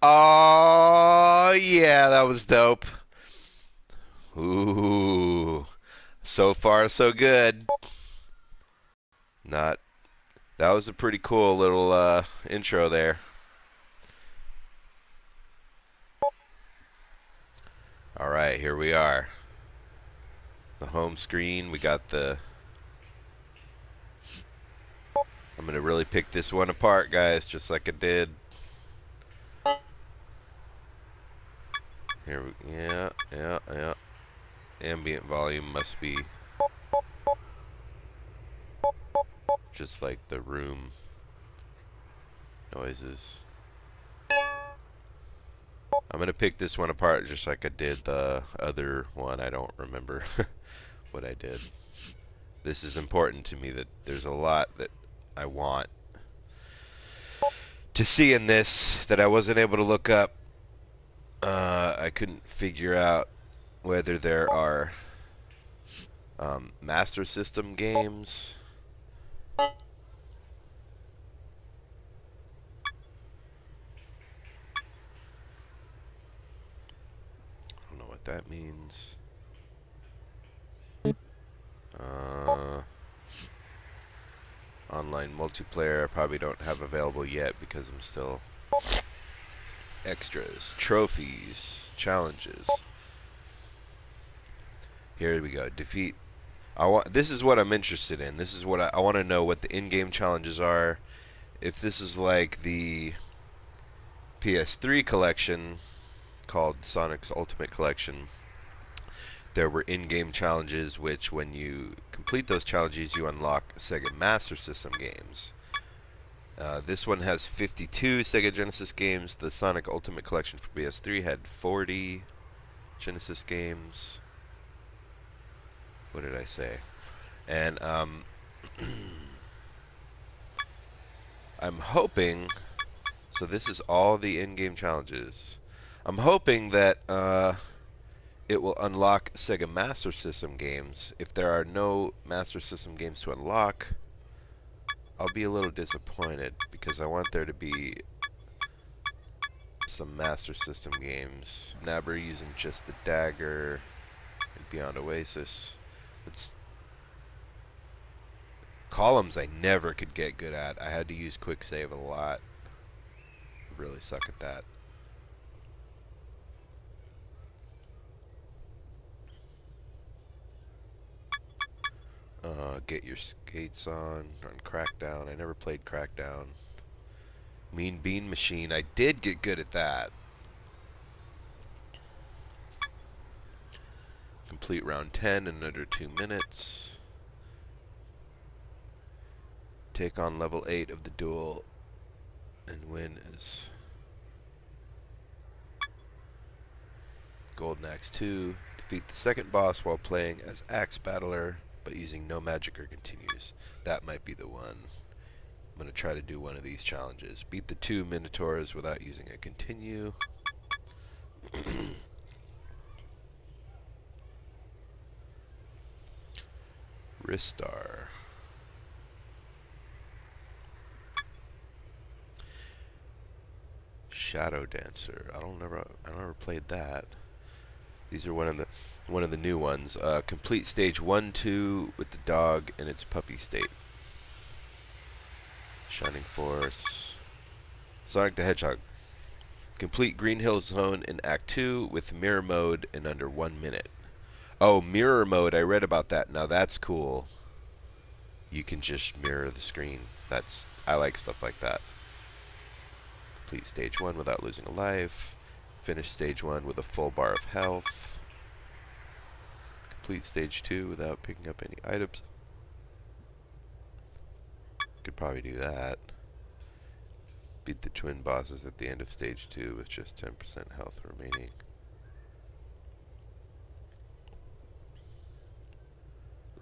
Oh, yeah, that was dope. Ooh, so far so good. Not That was a pretty cool little intro there. All right, here we are. The home screen. We got the. I'm gonna really pick this one apart, guys, just like I did. Here we. Yeah, yeah, yeah. Ambient volume must be just like the room noises. I'm gonna pick this one apart just like I did the other one. I don't remember what I did. This is important to me that there's a lot that I want to see in this that I wasn't able to look up. I couldn't figure out whether there are Master System games. I don't know what that means. Uh, Online multiplayer I probably don't have available yet because I'm still extras, trophies, challenges. Here we go. Defeat. This is what I'm interested in. This is what I want to know what the in-game challenges are. If this is like the PS3 collection called Sonic's Ultimate Collection, there were in-game challenges which, when you complete those challenges, you unlock Sega Master System games. This one has 52 Sega Genesis games. The Sonic Ultimate Collection for PS3 had 40 Genesis games. What did I say? And I'm hoping. So this is all the in-game challenges. I'm hoping that it will unlock Sega Master System games. If there are no Master System games to unlock, I'll be a little disappointed because I want there to be some Master System games. Nabber using just the dagger and Beyond Oasis. It's columns I never could get good at. I had to use quick save a lot. Really suck at that. Get your skates on Crackdown. I never played Crackdown. Mean Bean Machine. I did get good at that. Complete round 10 in under 2 minutes. Take on level 8 of the duel and win as Golden Axe 2. Defeat the second boss while playing as Axe Battler but using no magic or continues. That might be the one. I'm going to try to do one of these challenges. Beat the 2 Minotaurs without using a continue. Ristar. Shadow Dancer. I never played that. These are one of the new ones. Complete stage 1, 2 with the dog in its puppy state. Shining Force. Sonic the Hedgehog. Complete Green Hill Zone in Act 2 with mirror mode in under 1 minute. Oh, mirror mode. I read about that. Now that's cool. You can just mirror the screen. I like stuff like that. Complete stage 1 without losing a life. Finish stage 1 with a full bar of health. Complete stage 2 without picking up any items. Could probably do that. Beat the twin bosses at the end of stage 2 with just 10% health remaining.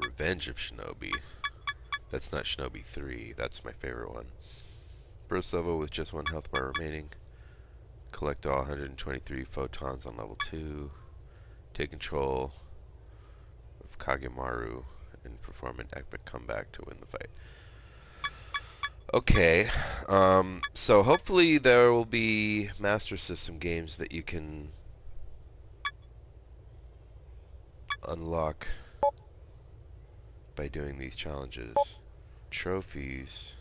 Revenge of Shinobi. That's not Shinobi 3. That's my favorite one. Burst level with just 1 health bar remaining. Collect all 123 photons on level 2. Take control of Kagemaru and perform an epic comeback to win the fight. Okay, so hopefully there will be Master System games that you can unlock by doing these challenges. Trophies.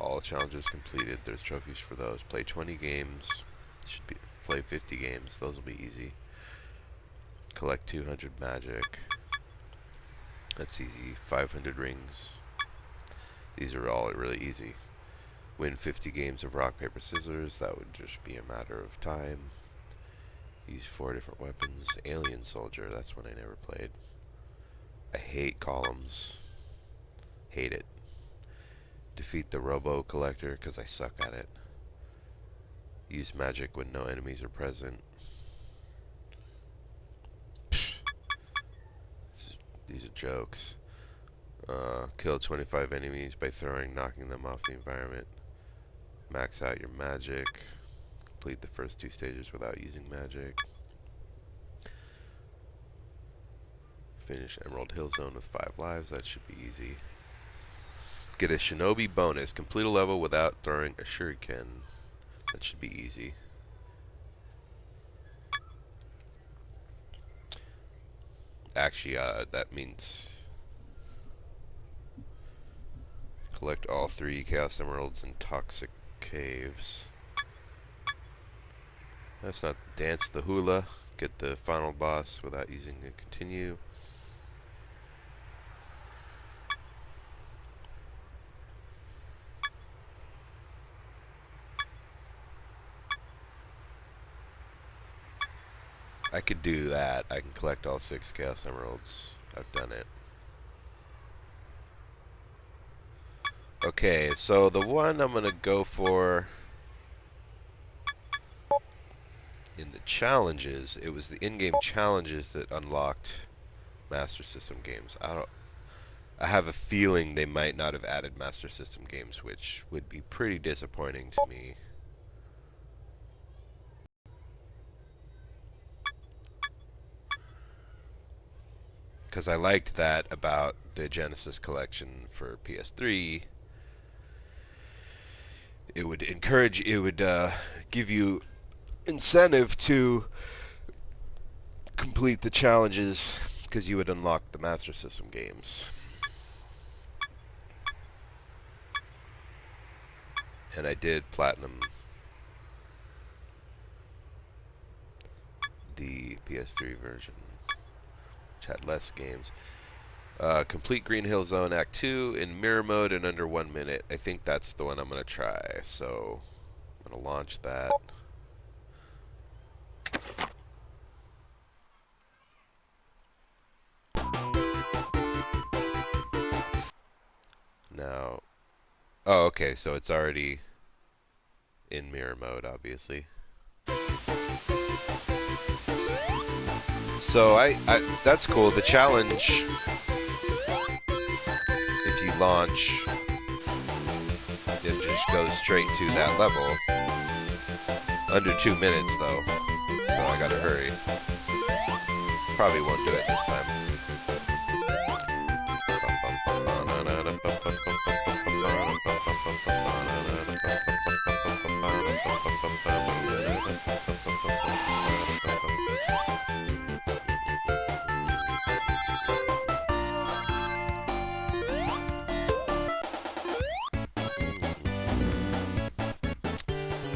All challenges completed. There's trophies for those. Play 20 games. Should be play 50 games. Those will be easy. Collect 200 magic. That's easy. 500 rings. These are all really easy. Win 50 games of rock, paper, scissors. That would just be a matter of time. Use 4 different weapons. Alien Soldier. That's one I never played. I hate columns. Hate it. Defeat the Robo Collector because I suck at it. Use magic when no enemies are present. These are jokes. Kill 25 enemies by knocking them off the environment. Max out your magic. Complete the first 2 stages without using magic. Finish Emerald Hill Zone with 5 lives. That should be easy. Get a Shinobi bonus. Complete a level without throwing a shuriken. That should be easy. Actually, that means collect all 3 Chaos Emeralds in Toxic Caves. That's not dance the hula. Get the final boss without using a continue. I could do that. I can collect all 6 Chaos Emeralds. I've done it. Okay, so the one I'm gonna go for in the challenges, it was the in-game challenges that unlocked Master System games. I have a feeling they might not have added Master System games, which would be pretty disappointing to me. Because I liked that about the Genesis collection for PS3. It would encourage, it would give you incentive to complete the challenges because you would unlock the Master System games. And I did platinum the PS3 version, which had less games. Complete Green Hill Zone Act 2 in mirror mode in under 1 minute. I think that's the one I'm going to try. So I'm going to launch that. Now, oh, okay, so it's already in mirror mode, obviously. So that's cool. The challenge, if you launch, it just goes straight to that level. Under 2 minutes, though, so I gotta hurry. Probably won't do it this time.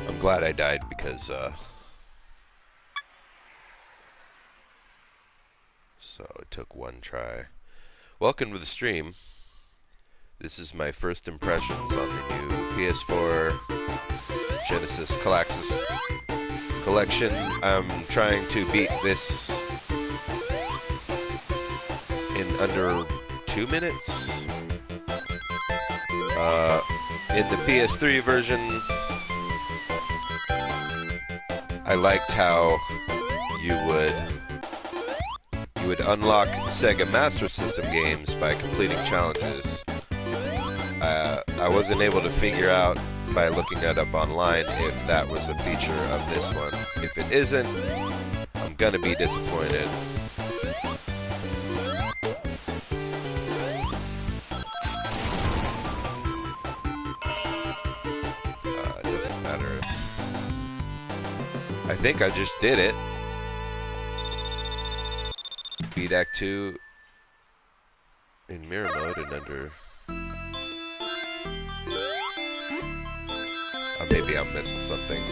I'm glad I died because, so it took 1 try. Welcome to the stream. This is my first impressions on the new PS4 Genesis collection. I'm trying to beat this in under 2 minutes. In the PS3 version, I liked how you would unlock Sega Master System games by completing challenges. I wasn't able to figure out by looking that up online if that was a feature of this one. If it isn't, I'm gonna be disappointed. I think I just did it. Beat Act 2 in mirror mode and under... maybe I missed something.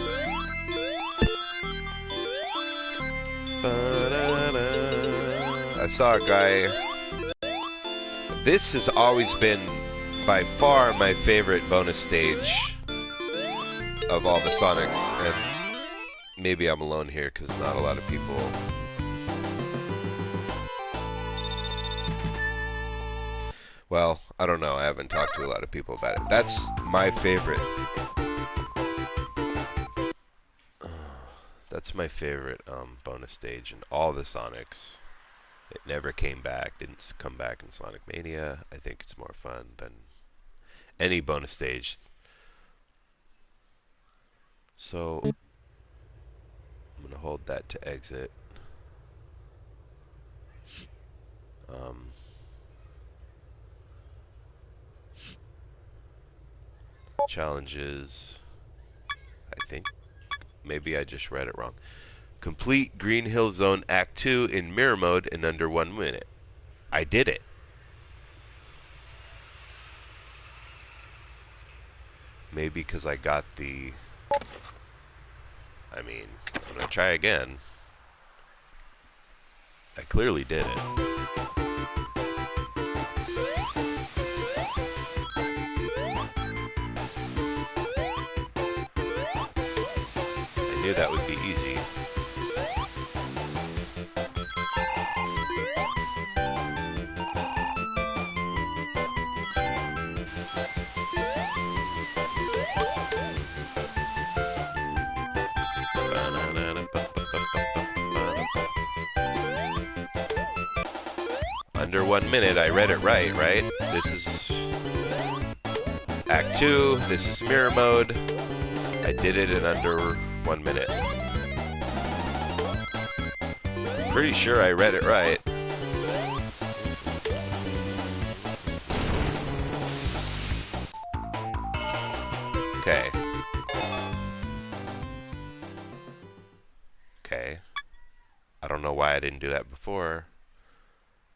I saw a guy... This has always been by far my favorite bonus stage of all the Sonics, and maybe I'm alone here because not a lot of people... Well, I don't know. I haven't talked to a lot of people about it. That's my favorite. That's my favorite bonus stage in all the Sonics. It never came back. Didn't come back in Sonic Mania. I think it's more fun than any bonus stage. So I'm gonna hold that to exit. Challenges. I think maybe I just read it wrong. Complete Green Hill Zone Act 2 in mirror mode in under 1 minute. I did it. Maybe because I got the... I mean, I'm going to try again. I clearly did it. I knew that would be easy. Under 1 minute, I read it right? This is Act 2, this is mirror mode. I did it in under 1 minute. Pretty sure I read it right. Okay. Okay. I don't know why I didn't do that before.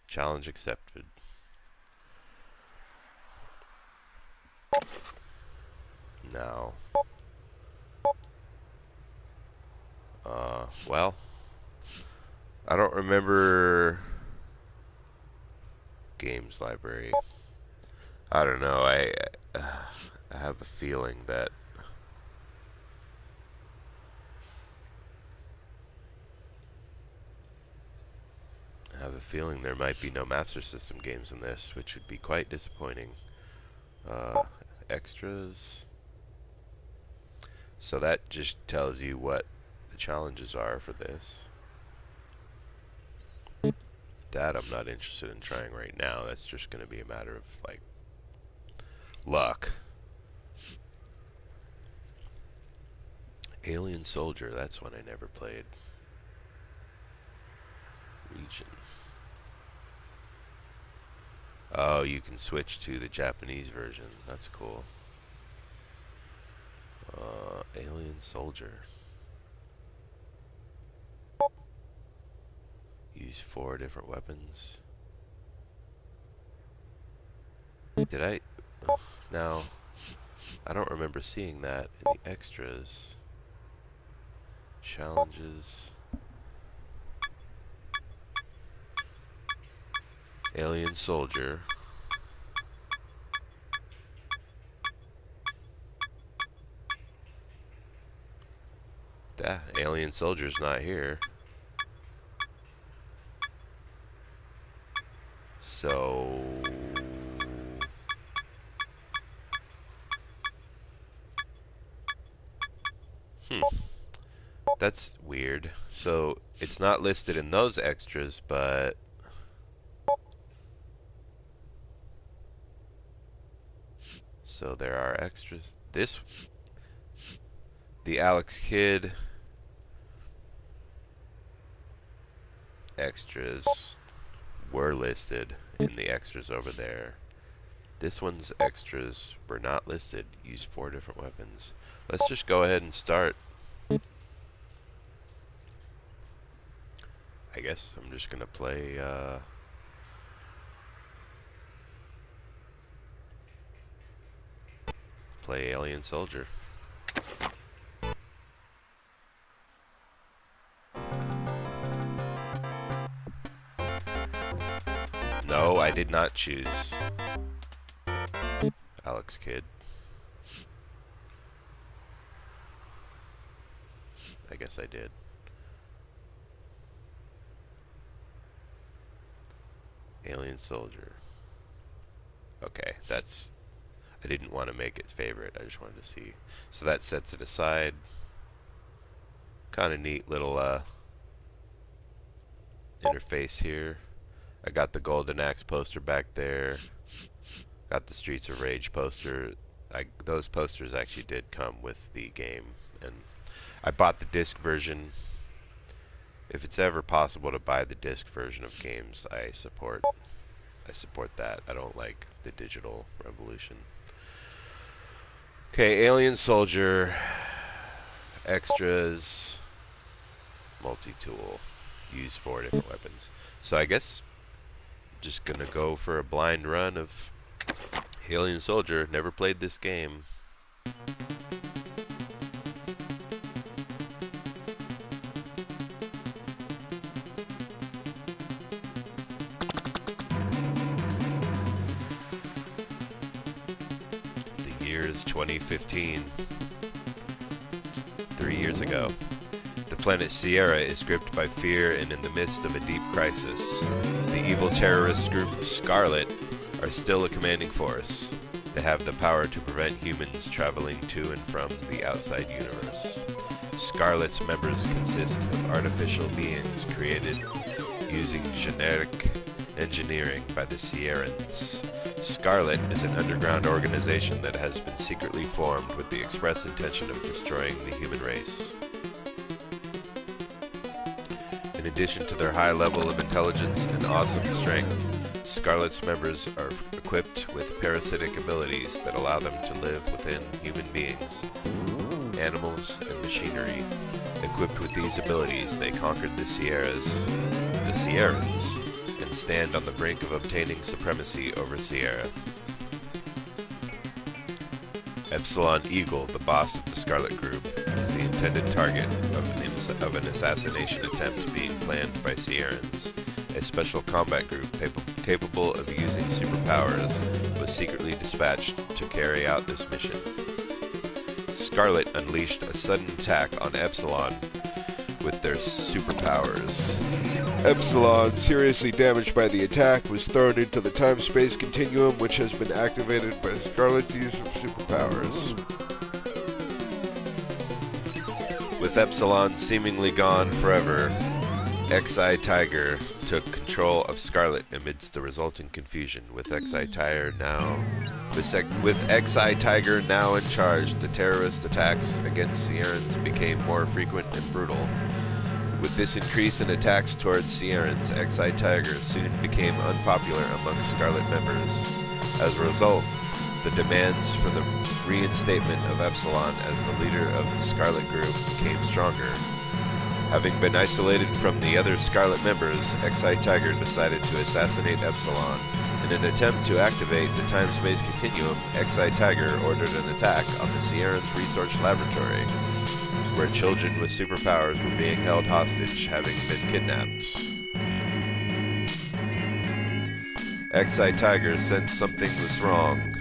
Challenge accepted. No. Well, I don't remember games library. I don't know. I have a feeling that there might be no Master System games in this, which would be quite disappointing. Extras. So that just tells you what the challenges are for this. That I'm not interested in trying right now. That's just going to be a matter of, like, luck. Alien Soldier, that's one I never played. Region. Oh, you can switch to the Japanese version. That's cool. Alien Soldier. Use 4 different weapons. Did I? Now, I don't remember seeing that in the extras. Challenges. Alien Soldier. Alien Soldier's not here. So... That's weird. So, it's not listed in those extras, but... So there are extras. The Alex Kidd extras were listed in the extras over there. This one's extras were not listed. Use 4 different weapons. Let's just go ahead and start. I guess I'm just gonna play, play Alien Soldier. No, I did not choose Alex Kidd. I guess I did. Alien Soldier. Okay, that's... I didn't want to make it favorite. I just wanted to see. So that sets it aside. Kind of neat little interface here. I got the Golden Axe poster back there. Got the Streets of Rage poster. Those posters actually did come with the game, and I bought the disc version. If it's ever possible to buy the disc version of games, I support that. I don't like the digital revolution. Okay, Alien Soldier, extras, multi-tool, use 4 different weapons. So I guess just gonna go for a blind run of Alien Soldier. Never played this game. The year is 2015. 3 years ago. The planet Sierra is gripped by fear and in the midst of a deep crisis. The evil terrorist group Scarlet are still a commanding force. They have the power to prevent humans traveling to and from the outside universe. Scarlet's members consist of artificial beings created using genetic engineering by the Sierrans. Scarlet is an underground organization that has been secretly formed with the express intention of destroying the human race. In addition to their high level of intelligence and awesome strength, Scarlet's members are equipped with parasitic abilities that allow them to live within human beings, animals, and machinery. Equipped with these abilities, they conquered the Sierrans, and stand on the brink of obtaining supremacy over Sierra. Epsilon Eagle, the boss of the Scarlet Group, is the intended target of an assassination attempt being planned by Sierrans. A special combat group capable of using superpowers was secretly dispatched to carry out this mission. Scarlet unleashed a sudden attack on Epsilon with their superpowers. Epsilon, seriously damaged by the attack, was thrown into the time-space continuum, which has been activated by Scarlet's use of superpowers. With Epsilon seemingly gone forever, Xi Tiger took control of Scarlet amidst the resulting confusion. With Xi Tiger now in charge, the terrorist attacks against Sierrans became more frequent and brutal. With this increase in attacks towards Sierrans, Xi Tiger soon became unpopular amongst Scarlet members. As a result, the demands for the reinstatement of Epsilon as the leader of the Scarlet Group became stronger. Having been isolated from the other Scarlet members, Xi Tiger decided to assassinate Epsilon. In an attempt to activate the time-space continuum, Xi Tiger ordered an attack on the Sierrans Research Laboratory, where children with superpowers were being held hostage, having been kidnapped. Xi Tiger sensed something was wrong.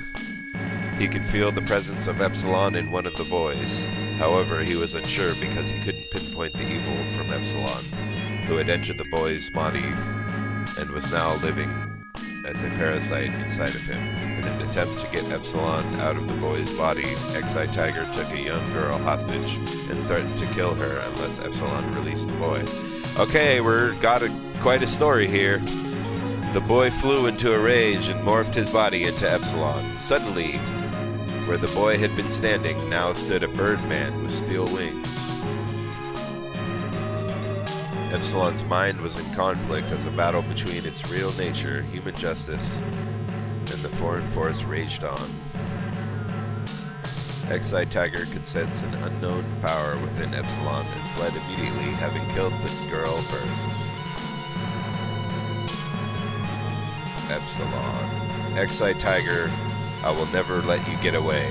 He could feel the presence of Epsilon in one of the boys. However, he was unsure because he couldn't pinpoint the evil from Epsilon, who had entered the boy's body and was now living as a parasite inside of him. In an attempt to get Epsilon out of the boy's body, Xi Tiger took a young girl hostage and threatened to kill her unless Epsilon released the boy. Okay, we've got quite a story here. The boy flew into a rage and morphed his body into Epsilon. Suddenly, where the boy had been standing, now stood a Birdman with steel wings. Epsilon's mind was in conflict as a battle between its real nature, human justice, and the foreign force raged on. Xi Tiger could sense an unknown power within Epsilon and fled immediately, having killed the girl first. Epsilon. Excite Tiger, I will never let you get away.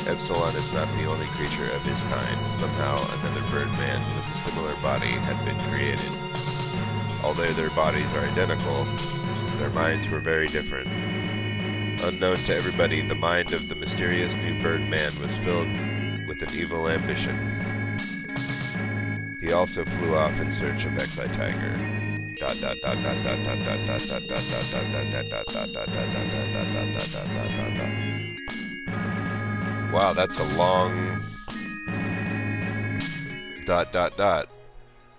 Epsilon is not the only creature of his kind. Somehow another Birdman with a similar body had been created. Although their bodies are identical, their minds were very different. Unknown to everybody, the mind of the mysterious new Birdman was filled with an evil ambition. He also flew off in search of Excite Tiger. Wow, that's a long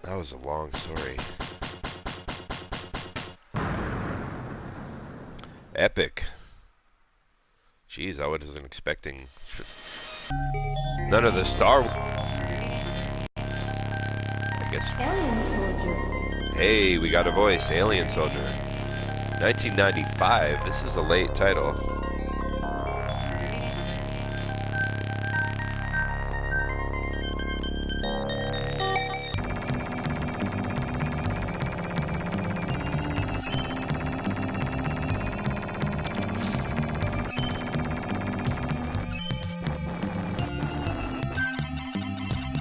That was a long story. Epic. Jeez, I wasn't expecting none of the Star Wars. I guess. Alien Soldier. Hey, we got a voice. Alien Soldier. 1995. This is a late title.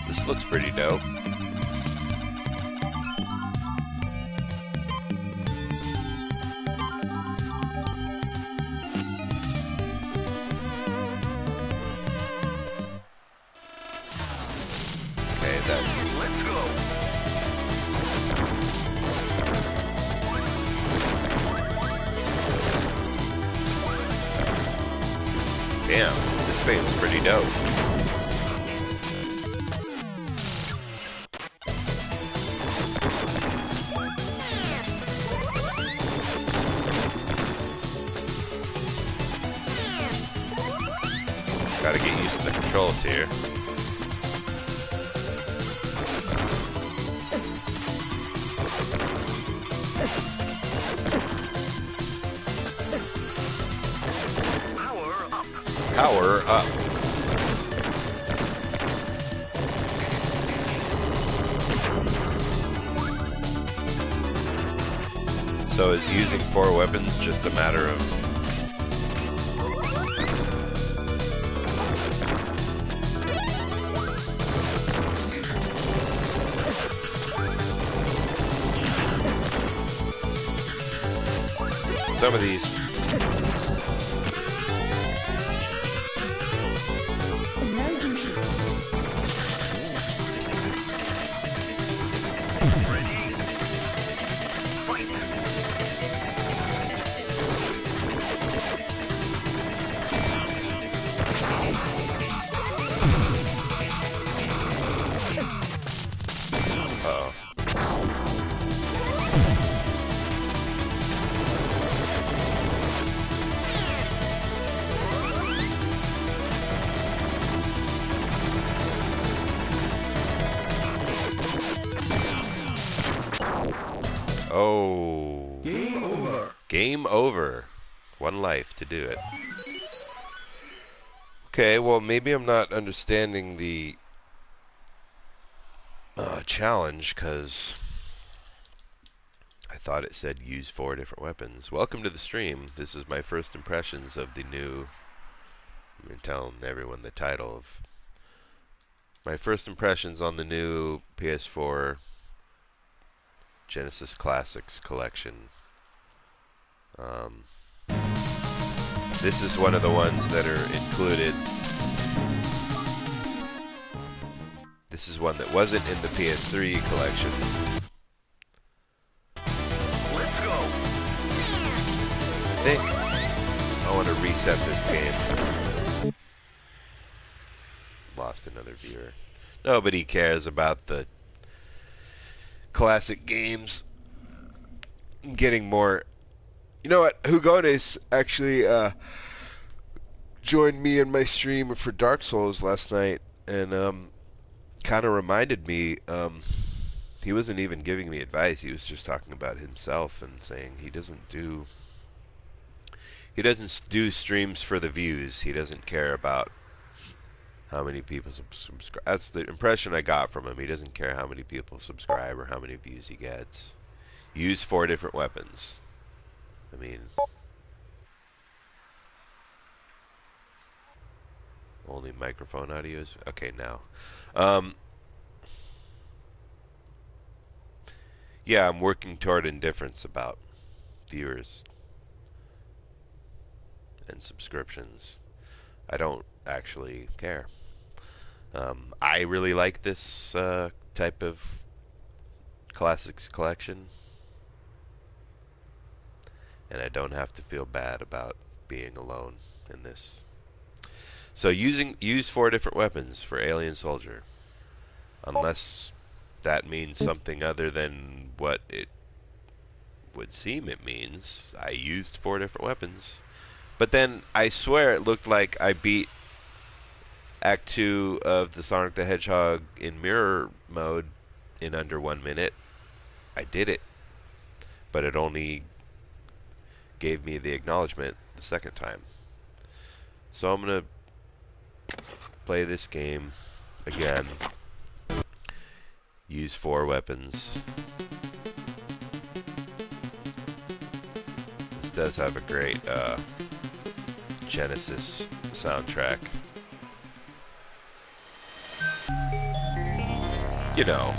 This looks pretty dope. Let's go. Damn, this thing's pretty dope. Gotta get used to the controls here. Power up. So is using 4 weapons just a matter of... Some of these... Oh. Game over. Game over. 1 life to do it. Okay, well, maybe I'm not understanding the challenge, because I thought it said use 4 different weapons. Welcome to the stream. This is my first impressions of the new... I'm telling everyone the title of... My first impressions on the new PS4 Genesis Classics collection. This is one of the ones that are included. This is one that wasn't in the PS3 collection. Let's go. I think I want to reset this game. Lost another viewer. Nobody cares about the classic games. I'm getting more. You know what? Hugones actually joined me in my stream for Dark Souls last night, and kind of reminded me. He wasn't even giving me advice. He was just talking about himself and saying he doesn't do streams for the views. He doesn't care about how many people subscribe. That's the impression I got from him. He doesn't care how many people subscribe or how many views he gets. Use 4 different weapons. I mean, only microphone audios. Okay, now. Um, yeah, I'm working toward indifference about viewers and subscriptions. I don't actually care. I really like this type of classics collection, and I don't have to feel bad about being alone in this. So use 4 different weapons for Alien Soldier, unless that means something other than what it would seem it means. I used 4 different weapons, but then I swear it looked like I beat Act 2 of the Sonic the Hedgehog in mirror mode in under 1 minute. I did it, but it only gave me the acknowledgement the second time. So I'm going to play this game again. Use 4 weapons. This does have a great Genesis soundtrack. You know,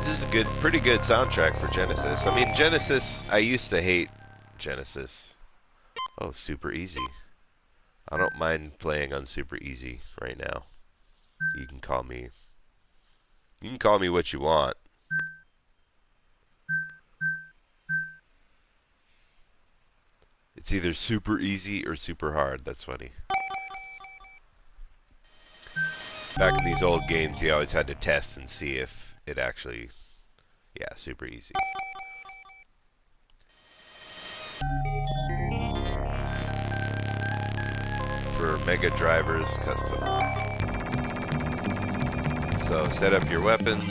this is a pretty good soundtrack for Genesis. I mean, Genesis, I used to hate Genesis. Oh, super easy. I don't mind playing on super easy right now. You can call me what you want. It's either super easy or super hard. That's funny. Back in these old games, you always had to test and see if it actually... Yeah, super easy. For Mega Drivers Custom. So set up your weapons.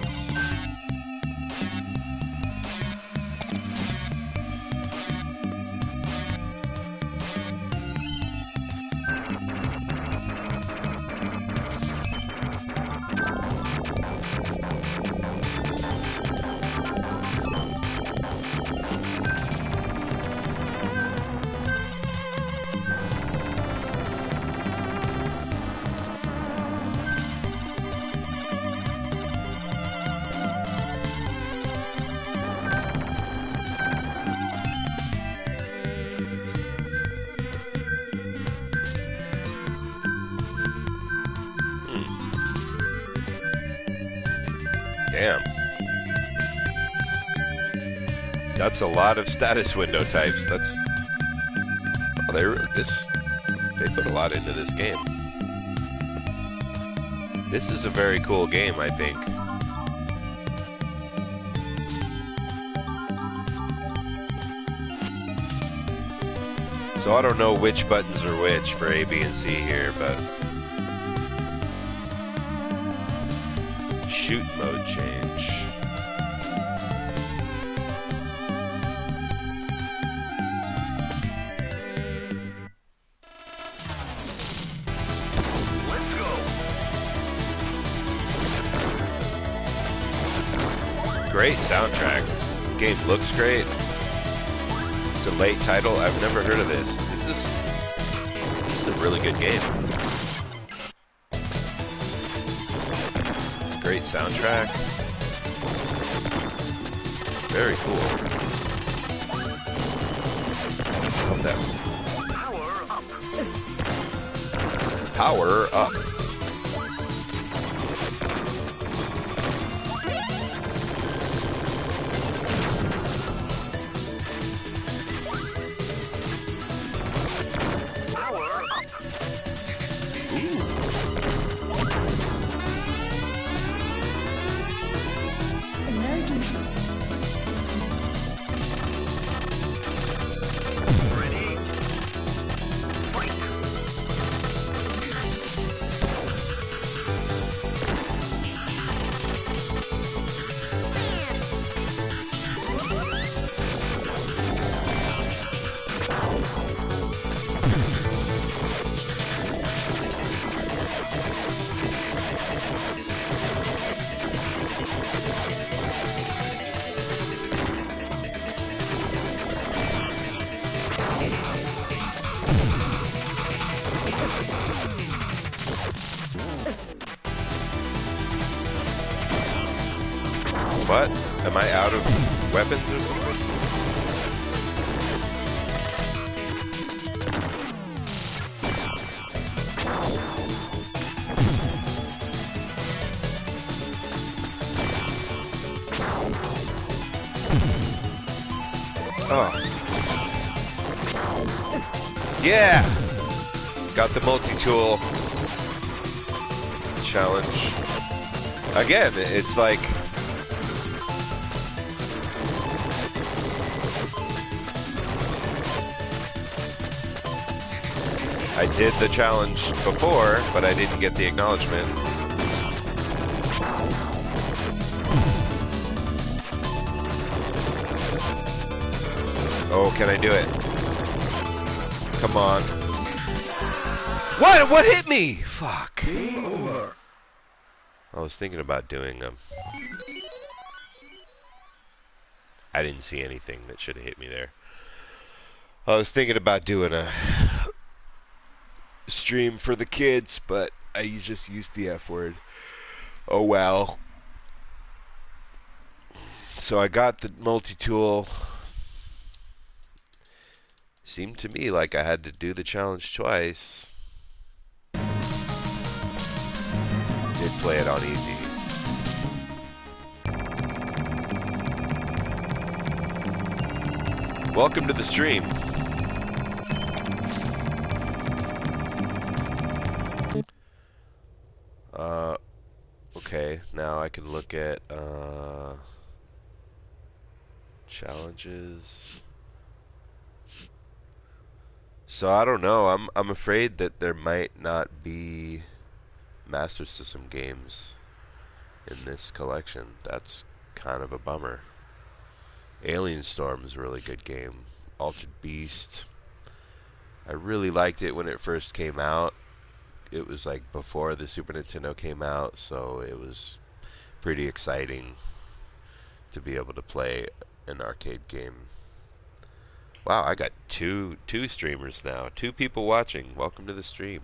Damn. That's a lot of status window types. That's... Oh, they put a lot into this game. This is a very cool game, I think. So I don't know which buttons are which for A, B, and C here, but... Shoot mode change. Let's go. Great soundtrack. The game looks great. It's a late title. I've never heard of this. This is a really good game. Great soundtrack. Very cool. Love that. Power up. What? Am I out of weapons or something? Oh. Yeah! Got the multi-tool challenge. Again, it's like... I did the challenge before, but I didn't get the acknowledgement. Oh, can I do it? Come on. What? What hit me? Fuck. Game over. I was thinking about doing them. I didn't see anything that should have hit me there. I was thinking about doing a stream for the kids, but I just used the F word. Oh well. So I got the multi-tool. Seemed to me like I had to do the challenge twice. Did play it on easy. Welcome to the stream. Okay, now I can look at challenges. So I don't know. I'm afraid that there might not be Master System games in this collection. That's kind of a bummer. Alien Storm is a really good game. Altered Beast. I really liked it when it first came out. It was like before the Super Nintendo came out, so it was pretty exciting to be able to play an arcade game. Wow, I got two streamers now. 2 people watching. Welcome to the stream.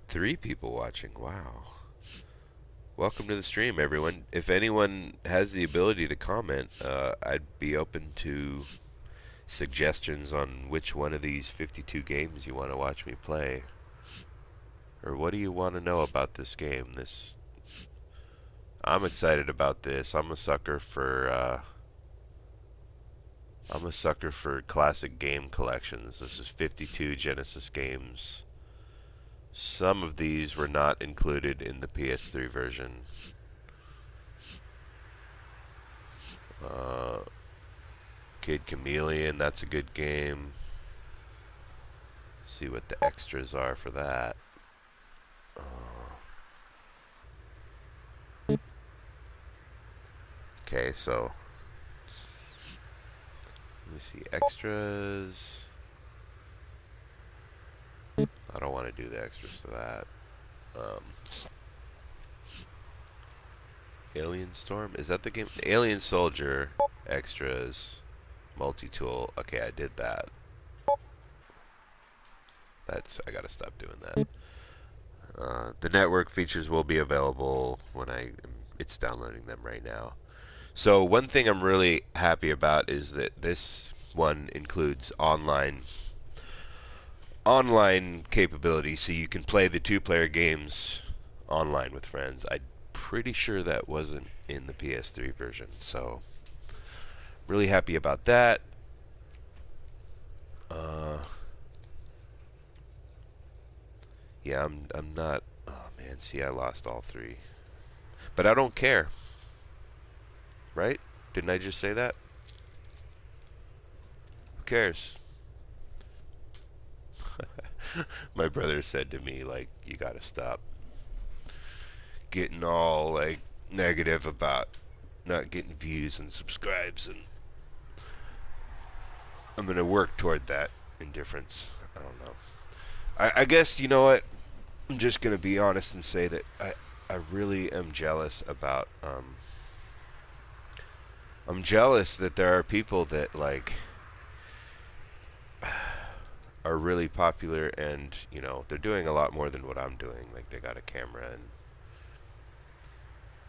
3 people watching. Wow. Welcome to the stream, everyone. If anyone has the ability to comment, I'd be open to suggestions on which one of these 52 games you want to watch me play. Or what do you want to know about this game? I'm excited about this. I'm a sucker for classic game collections. This is 52 Genesis games. Some of these were not included in the PS3 version. Kid Chameleon, that's a good game. See what the extras are for that. Okay, so let me see extras. I don't want to do the extras to that. Alien Storm? Is that the game? Alien Soldier extras multi-tool. Okay, I did that. I gotta stop doing that. The network features will be available when it's downloading them right now. So one thing I'm really happy about is that this one includes online capability, so you can play the 2-player games online with friends. I'm pretty sure that wasn't in the PS3 version, so really happy about that. Yeah, I'm not. Oh man, see, I lost all 3, but I don't care. Right? Didn't I just say that? Who cares? My brother said to me, like, you gotta stop getting all, like, negative about not getting views and subscribes, and I'm gonna work toward that indifference. I don't know. I guess, you know what? I'm just gonna be honest and say that I really am jealous about, I'm jealous that there are people that, like, are really popular, and they're doing a lot more than what I'm doing. Like they got a camera, and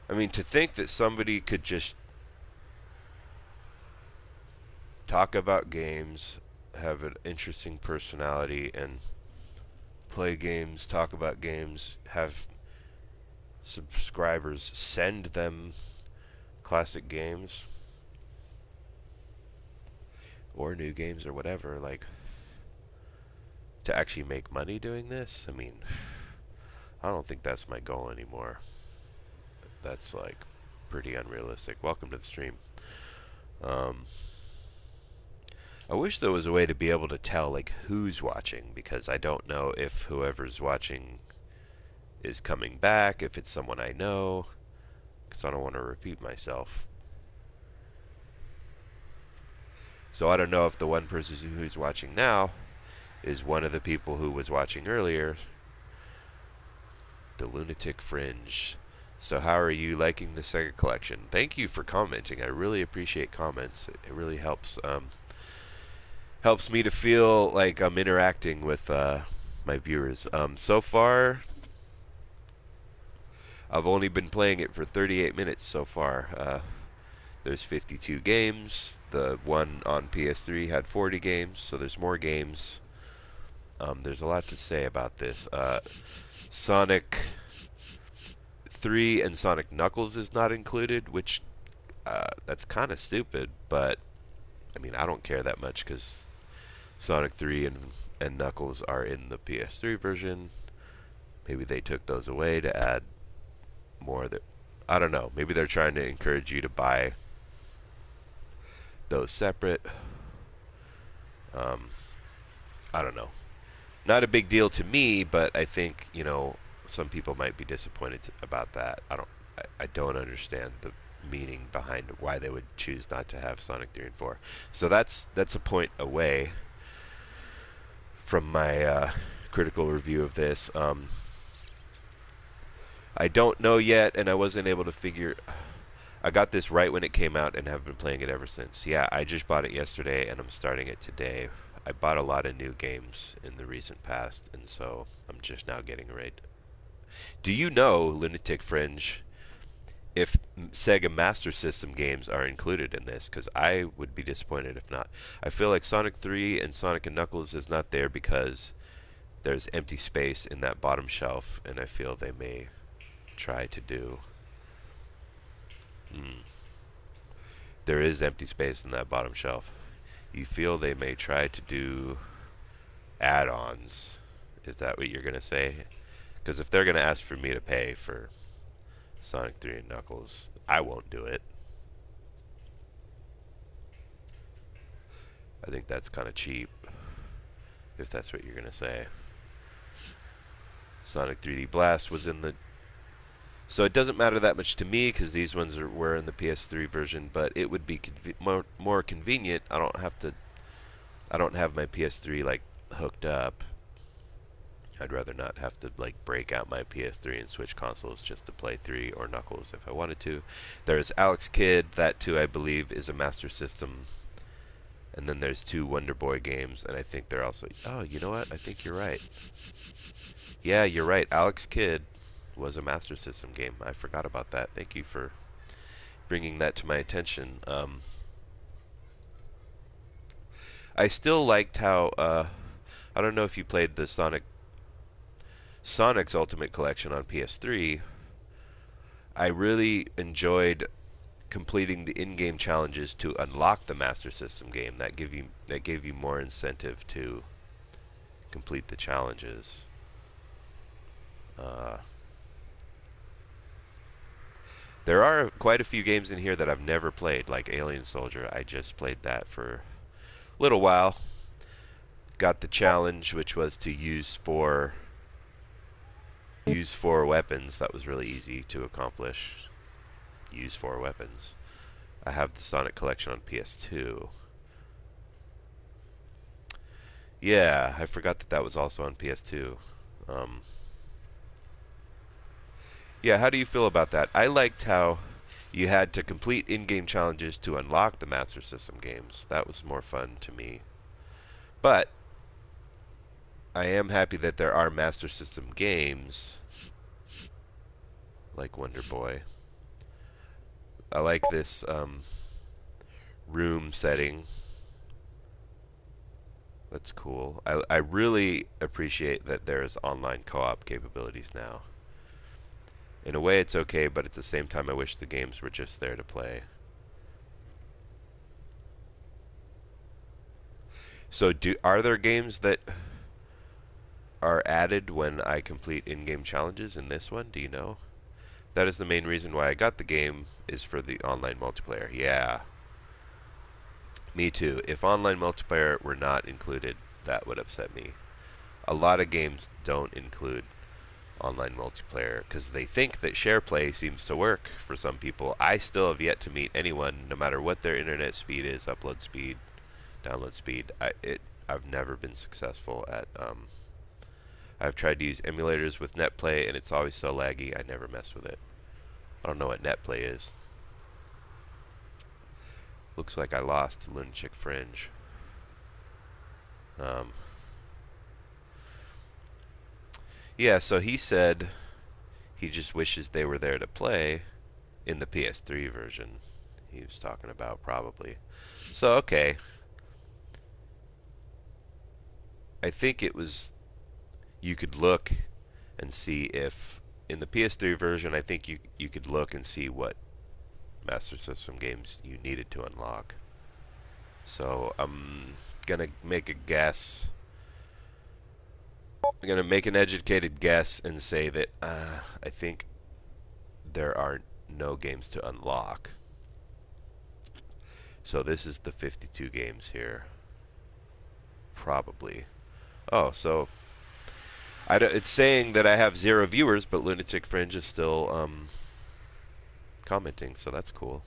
I mean, to think that somebody could just talk about games, have an interesting personality, and play games, talk about games, have subscribers send them classic games or new games or whatever, like to actually make money doing this. I mean, I don't think that's my goal anymore. That's like pretty unrealistic. Welcome to the stream. Um, I wish there was a way to be able to tell like who's watching, because I don't know if whoever's watching is coming back, if it's someone I know, because I don't want to repeat myself. So I don't know if the one person who's watching now is one of the people who was watching earlier, the Lunatic Fringe. So how are you liking the Sega collection? Thank you for commenting. I really appreciate comments. It really helps me to feel like I'm interacting with my viewers. So far, I've only been playing it for 38 minutes so far. There's 52 games. The one on PS3 had 40 games, so there's more games. There's a lot to say about this. Sonic 3 and Sonic Knuckles is not included, which that's kind of stupid, but I mean, I don't care that much because Sonic 3 and Knuckles are in the PS3 version. Maybe they took those away to add more that I don't know. Maybe they're trying to encourage you to buy those separate. Um, I don't know. Not a big deal to me, but I think some people might be disappointed about that. I don't understand the meaning behind why they would choose not to have Sonic 3 and 4. So that's a point away from my critical review of this. I don't know yet, and I wasn't able to figure. I got this right when it came out and have been playing it ever since. Yeah, I just bought it yesterday, and I'm starting it today. I bought a lot of new games in the recent past, and so I'm just now getting ready. Do you know, Lunatic Fringe, if Sega Master System games are included in this? Because I would be disappointed if not. I feel like Sonic 3 and Sonic and Knuckles is not there because there's empty space in that bottom shelf, and I feel they may try to do. There is empty space in that bottom shelf. You feel they may try to do add-ons. Is that what you're going to say? Because if they're going to ask for me to pay for Sonic 3 and Knuckles, I won't do it. I think that's kind of cheap, if that's what you're going to say. Sonic 3D Blast was in the... So it doesn't matter that much to me, because these ones were in the PS3 version, but it would be more convenient. I don't have my PS3 like hooked up. I'd rather not have to like break out my PS3 and switch consoles just to play 3 or Knuckles if I wanted to. There's Alex Kidd, that too I believe is a Master System. And then there's 2 Wonder Boy games, and I think they're also... Oh, you know what? I think you're right. Yeah, you're right. Alex Kidd was a Master System game. I forgot about that. Thank you for bringing that to my attention. I still liked how... I don't know if you played the Sonic's Ultimate Collection on PS3. I really enjoyed completing the in-game challenges to unlock the Master System game. That gave you more incentive to complete the challenges. There are quite a few games in here that I've never played, like Alien Soldier. I just played that for a little while. Got the challenge, which was to use 4 weapons. That was really easy to accomplish. Use 4 weapons. I have the Sonic collection on PS2. Yeah, I forgot that was also on PS2. Yeah, how do you feel about that? I liked how you had to complete in-game challenges to unlock the Master System games. That was more fun to me. But I am happy that there are Master System games like Wonder Boy. I like this room setting. That's cool. I really appreciate that there's online co-op capabilities now. In a way, it's okay, but at the same time, I wish the games were just there to play. So, are there games that are added when I complete in-game challenges in this one? Do you know? That is the main reason why I got the game, is for the online multiplayer. Yeah, me too. If online multiplayer were not included, that would upset me. A lot of games don't include online multiplayer because they think that share play seems to work for some people. I still have yet to meet anyone, no matter what their internet speed is, upload speed, download speed. I've never been successful at. I've tried to use emulators with NetPlay, and it's always so laggy. I never mess with it. I don't know what NetPlay is. Looks like I lost Lunatic Fringe. Um, yeah, so he said he just wishes they were there to play in the PS3 version. He was talking about probably. So okay, I think it was, you could look and see if in the PS3 version, I think you could look and see what Master System games you needed to unlock. So I'm gonna make a guess. I'm gonna make an educated guess and say that I think there are no games to unlock. So this is the 52 games here, probably. Oh, so it's saying that I have 0 viewers, but Lunatic Fringe is still commenting, so that's cool.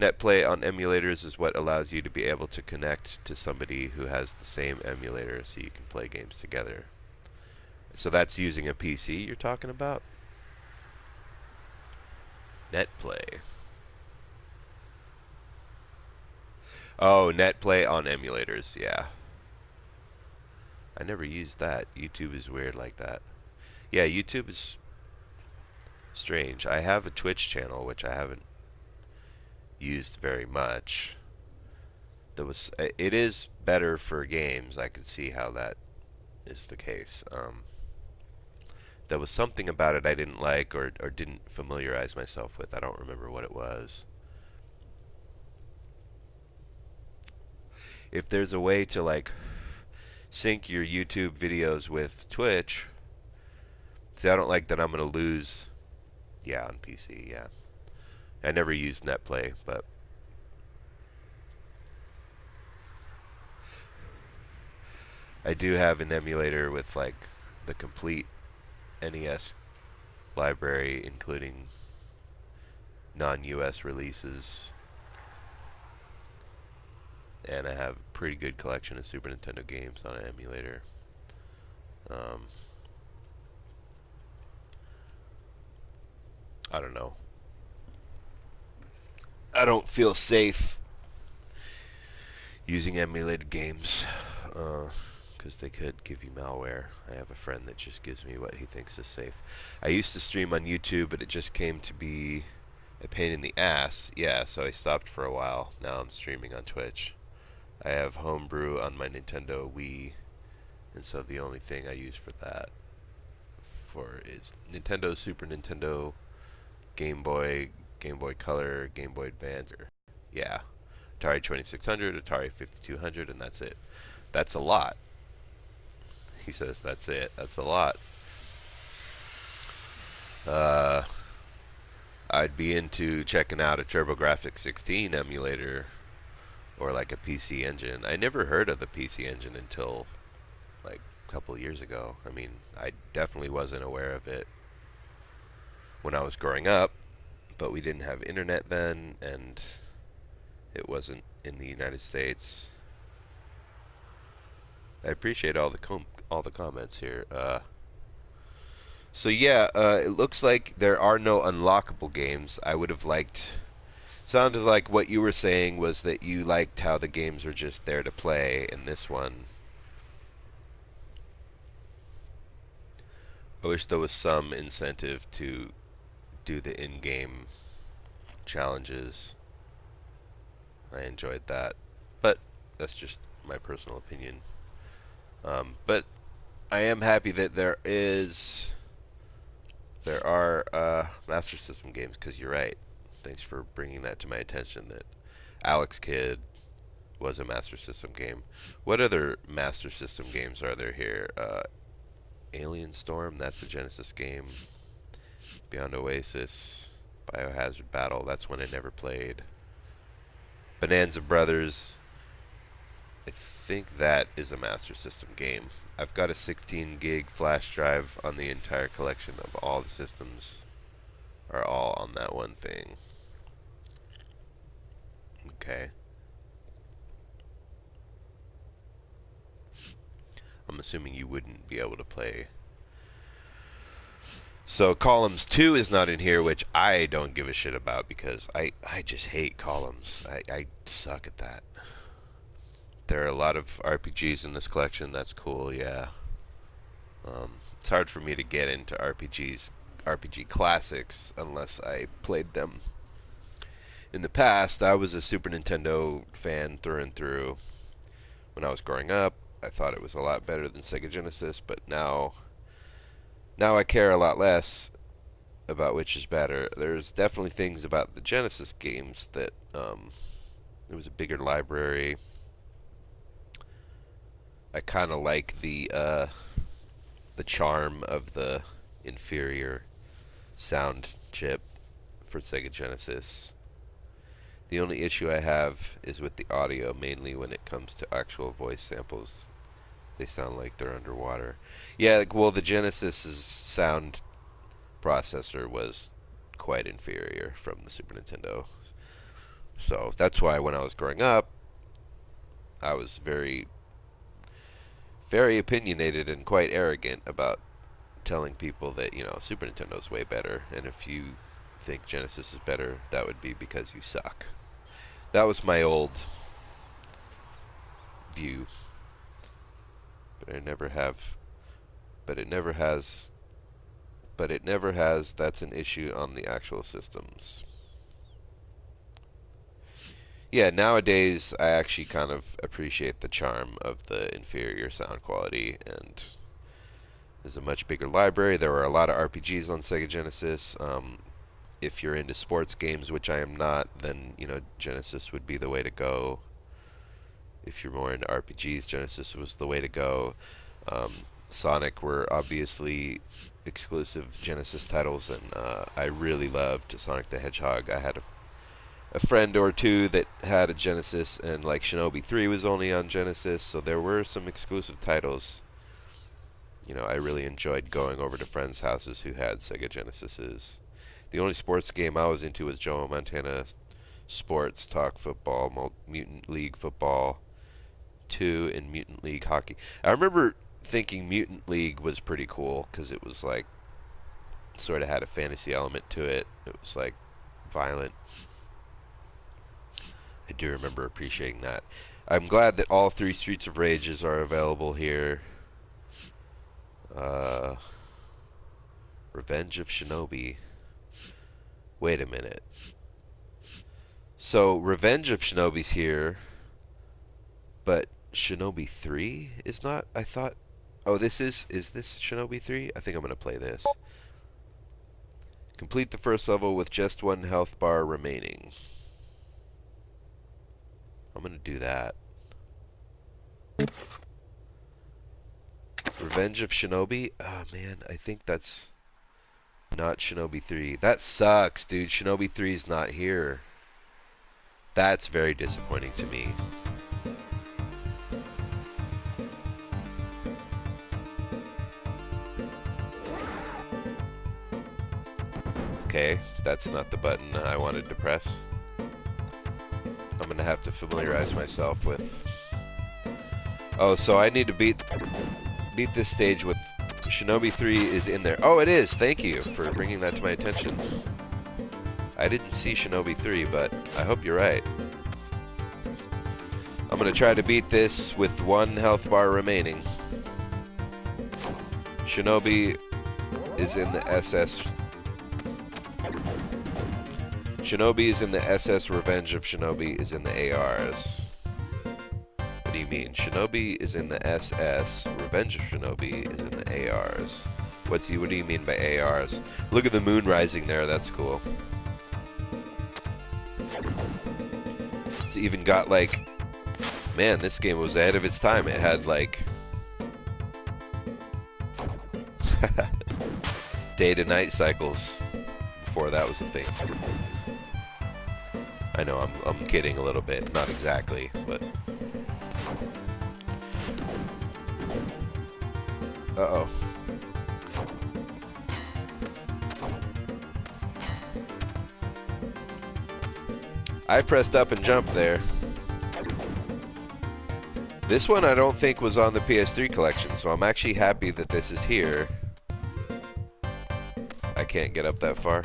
NetPlay on emulators is what allows you to be able to connect to somebody who has the same emulator so you can play games together. So that's using a PC you're talking about? NetPlay. Oh, NetPlay on emulators, yeah. I never used that. YouTube is weird like that. Yeah, YouTube is strange. I have a Twitch channel, which I haven't used very much. It is better for games. I could see how that is the case. There was something about it I didn't like or didn't familiarize myself with. I don't remember what it was. If there's a way to like sync your YouTube videos with Twitch, see, I don't like that I'm going to lose. Yeah, on PC, yeah. I never used NetPlay, but I do have an emulator with like the complete NES library, including non-US releases, and I have a pretty good collection of Super Nintendo games on an emulator. Um, I don't know. I don't feel safe using emulated games because they could give you malware. I have a friend that just gives me what he thinks is safe. I used to stream on YouTube, but it just came to be a pain in the ass. Yeah, so I stopped for a while. Now I'm streaming on Twitch. I have Homebrew on my Nintendo Wii, and so the only thing I use for that is Nintendo, Super Nintendo, Game Boy, Game Boy Color, Game Boy Advance. Yeah, Atari 2600, Atari 5200, and that's it. That's a lot. He says that's it. That's a lot. Uh, I'd be into checking out a TurboGrafx 16 emulator or like a PC Engine. I never heard of the PC Engine until like a couple of years ago. I mean, I definitely wasn't aware of it when I was growing up, but we didn't have internet then, and it wasn't in the United States. I appreciate all the comments here. So yeah, it looks like there are no unlockable games. I would have liked. Sounded like what you were saying was that you liked how the games are just there to play, and this one I wish there was some incentive to do the in-game challenges. I enjoyed that, but that's just my personal opinion. But I am happy that there are Master System games, because you're right. Thanks for bringing that to my attention. That Alex Kidd was a Master System game. What other Master System games are there here? Alien Storm, that's a Genesis game. Beyond Oasis, Biohazard Battle, that's one I never played. Bonanza Brothers, I think that is a Master System game. I've got a 16 gig flash drive on the entire collection of all the systems, are all on that one thing. Okay. I'm assuming you wouldn't be able to play. So Columns 2 is not in here, which I don't give a shit about because I just hate columns. I suck at that. There are a lot of RPGs in this collection. That's cool, yeah. It's hard for me to get into RPG classics, unless I played them. In the past, I was a Super Nintendo fan through and through. When I was growing up, I thought it was a lot better than Sega Genesis, but now I care a lot less about which is better. There's definitely things about the Genesis games that it was a bigger library. I kind of like the charm of the inferior sound chip for Sega Genesis. The only issue I have is with the audio, mainly when it comes to actual voice samples. They sound like they're underwater. Yeah, well, the Genesis's sound processor was quite inferior from the Super Nintendo. So that's why when I was growing up, I was very, very opinionated and quite arrogant about telling people that, Super Nintendo's way better, and if you think Genesis is better, that would be because you suck. That was my old view. But it never has, that's an issue on the actual systems. Yeah, nowadays I actually kind of appreciate the charm of the inferior sound quality, and there's a much bigger library. There were a lot of RPGs on Sega Genesis. If you're into sports games, which I am not, then Genesis would be the way to go. If you're more into RPGs, Genesis was the way to go. Sonic were obviously exclusive Genesis titles, and I really loved Sonic the Hedgehog. I had a friend or two that had a Genesis, and like Shinobi 3 was only on Genesis, so there were some exclusive titles. I really enjoyed going over to friends' houses who had Sega Genesises. The only sports game I was into was Joe Montana Sports, Talk Football, Mutant League Football 2, and Mutant League Hockey. I remember thinking Mutant League was pretty cool because it was like sort of had a fantasy element to it. It was like violent. I do remember appreciating that. I'm glad that all 3 Streets of Rages are available here. Revenge of Shinobi. Wait a minute. So Revenge of Shinobi's here, but Shinobi 3 is not? I thought... Oh, is this Shinobi 3? I think I'm going to play this. Complete the first level with just 1 health bar remaining. I'm going to do that. Revenge of Shinobi? Oh, man, I think that's not Shinobi 3. That sucks, dude. Shinobi 3 is not here. That's very disappointing to me. Okay, that's not the button I wanted to press. I'm gonna have to familiarize myself with... Oh, so I need to beat this stage with... Shinobi 3 is in there. Oh, it is! Thank you for bringing that to my attention. I didn't see Shinobi 3, but I hope you're right. I'm gonna try to beat this with 1 health bar remaining. Shinobi is in the SS. Shinobi is in the SS. Revenge of Shinobi is in the ARs. What do you mean? Shinobi is in the SS. Revenge of Shinobi is in the ARs. What do you mean by ARs? Look at the moon rising there. That's cool. It's even got like, man, this game was ahead of its time. It had like day to night cycles before that was a thing. I know I'm kidding a little bit, not exactly, but uh-oh. I pressed up and jump there. This one I don't think was on the PS3 collection, so I'm actually happy that this is here. I can't get up that far.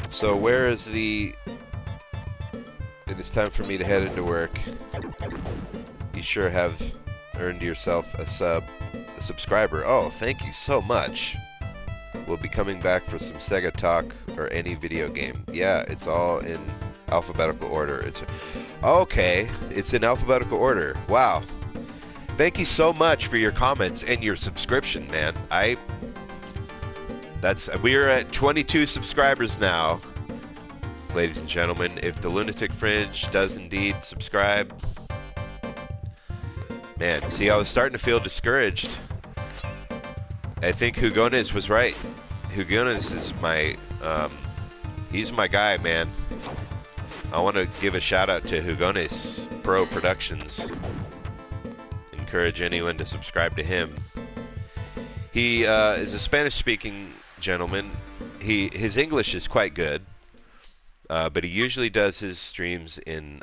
So where is the... It is time for me to head into work. You sure have earned yourself a subscriber. Oh, thank you so much. We'll be coming back for some Sega talk or any video game. Yeah, it's all in alphabetical order. It's okay. It's in alphabetical order. Wow. Thank you so much for your comments and your subscription, man. We're at 22 subscribers now. Ladies and gentlemen, if the Lunatic Fringe does indeed subscribe, man, see, I was starting to feel discouraged. I think Hugones was right. Hugones is my, he's my guy, man. I want to give a shout out to Hugones Pro Productions. Encourage anyone to subscribe to him. He is a Spanish-speaking gentleman. His English is quite good, but he usually does his streams in.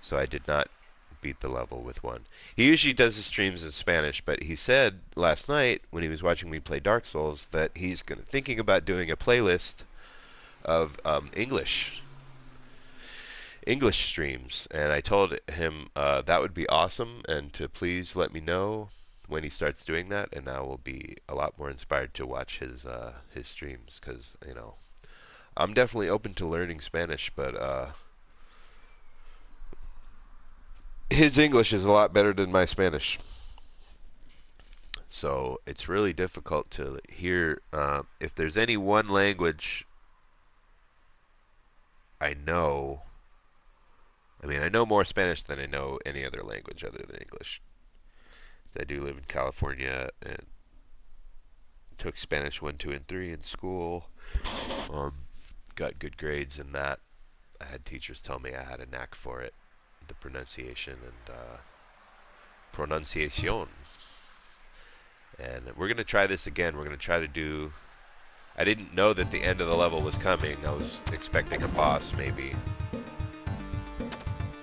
So I did not beat the level with one. He usually does his streams in Spanish, but he said last night when he was watching me play Dark Souls that he's thinking about doing a playlist of English streams, and I told him that would be awesome, and to please let me know when he starts doing that, and I will be a lot more inspired to watch his streams, because I'm definitely open to learning Spanish, but his English is a lot better than my Spanish. So it's really difficult to hear. If there's any one language I know, I know more Spanish than I know any other language other than English. I do live in California and took Spanish 1, 2, and 3 in school. Got good grades in that. I had teachers tell me I had a knack for it. The pronunciation and pronunciation. And we're going to try this again. We're going to try to do... I didn't know that the end of the level was coming. I was expecting a boss, maybe.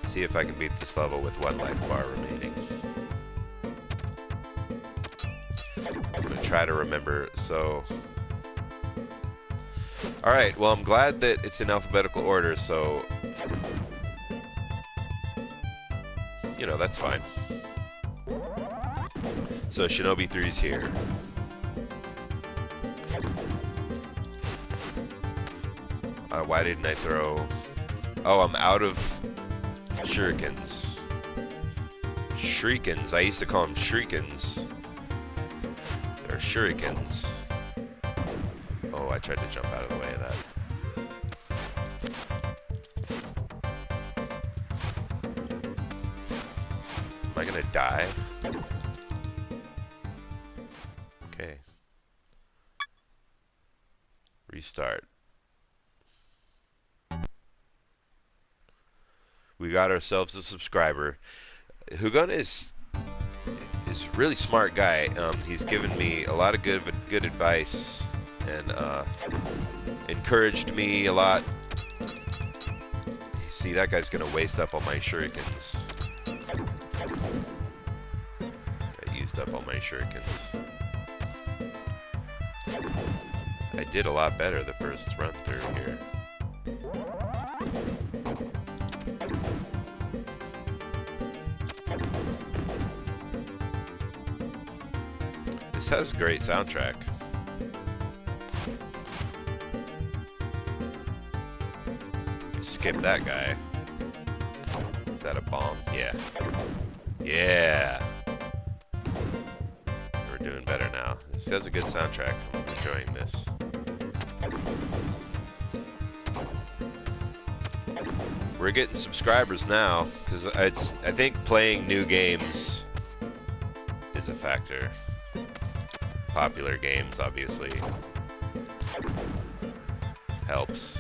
See if I can beat this level with one life bar remaining. I'm going to try to remember, so... Alright, well, I'm glad that it's in alphabetical order, so... that's fine. So Shinobi 3's here. Why didn't I throw... Oh, I'm out of shurikens. Shurikens. I used to call them shurikens. They're shurikens. Oh, I tried to jump out of the way of that. Am I gonna die? Okay. Restart. We got ourselves a subscriber. Hugon is a really smart guy. He's given me a lot of good advice and encouraged me a lot. See, that guy's gonna waste up all my shurikens. I used up all my shurikens. I did a lot better the first run through here. This has a great soundtrack. Skip that guy. Is that a bomb? Yeah. Yeah. We're doing better now. This has a good soundtrack. I'm enjoying this. We're getting subscribers now, because I think playing new games is a factor. Popular games, obviously, helps.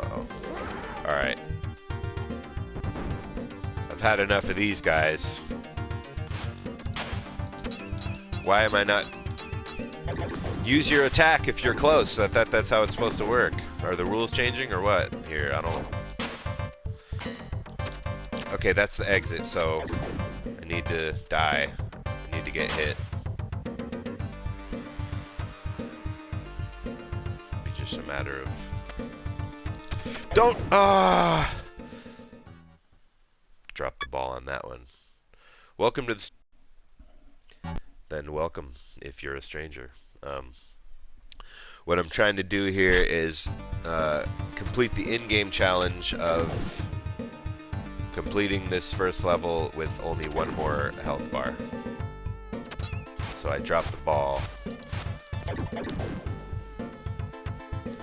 Uh-oh. Alright. I've had enough of these guys. Why am I not... Use your attack if you're close. I thought that's how it's supposed to work. Are the rules changing or what? Here, I don't... Okay, that's the exit, so... I need to die. I need to get hit. It's just a matter of... Don't... Drop the ball on that one. Welcome to the... Then welcome if you're a stranger. What I'm trying to do here is complete the in-game challenge of completing this first level with only one more health bar. So I dropped the ball.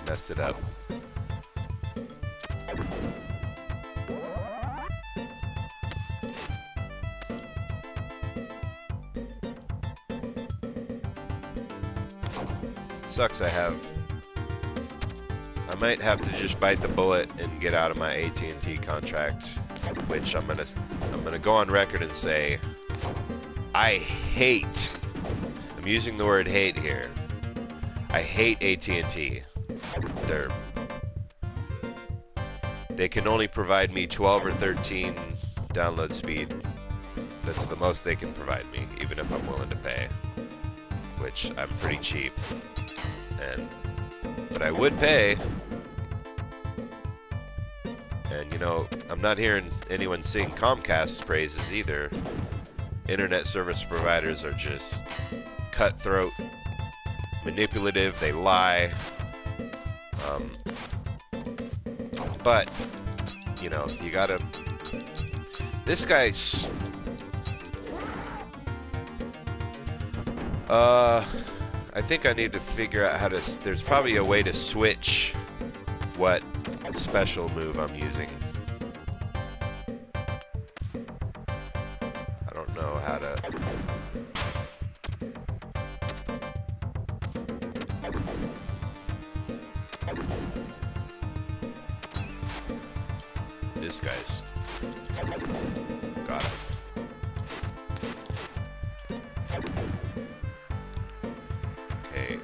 Messed it up. Sucks I might have to just bite the bullet and get out of my AT&T contract, which I'm gonna go on record and say I hate. I'm using the word hate here. I hate AT&T. They can only provide me 12 or 13 download speed. That's the most they can provide me, even if I'm willing to pay, which I'm pretty cheap. But I would pay, and you know, I'm not hearing anyone sing Comcast's praises either. Internet service providers are just cutthroat, manipulative, they lie. But, you know, you gotta... This guy's... I think I need to figure out how to... There's probably a way to switch what special move I'm using. I don't know how to... This guy's... Got him.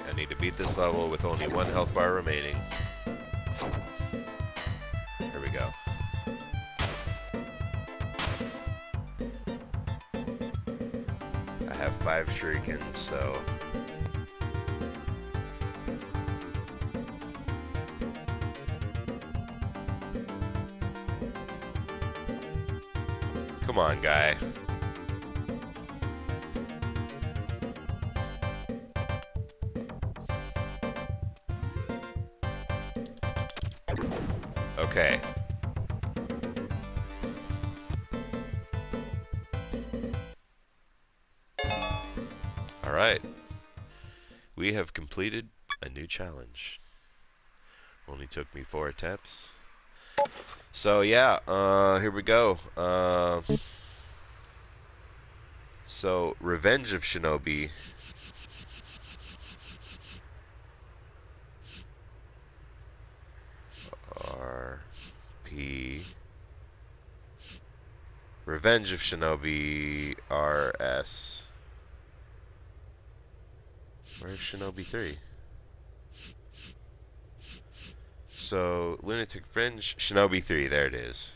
I need to beat this level with only one health bar remaining. Here we go. I have 5 shurikens, so... Come on, guy. Okay. All right. We have completed a new challenge. Only took me 4 attempts. So yeah, here we go. So Revenge of Shinobi. RP. Revenge of Shinobi RS. Where's Shinobi 3? So, Lunatic Fringe, Shinobi 3, there it is.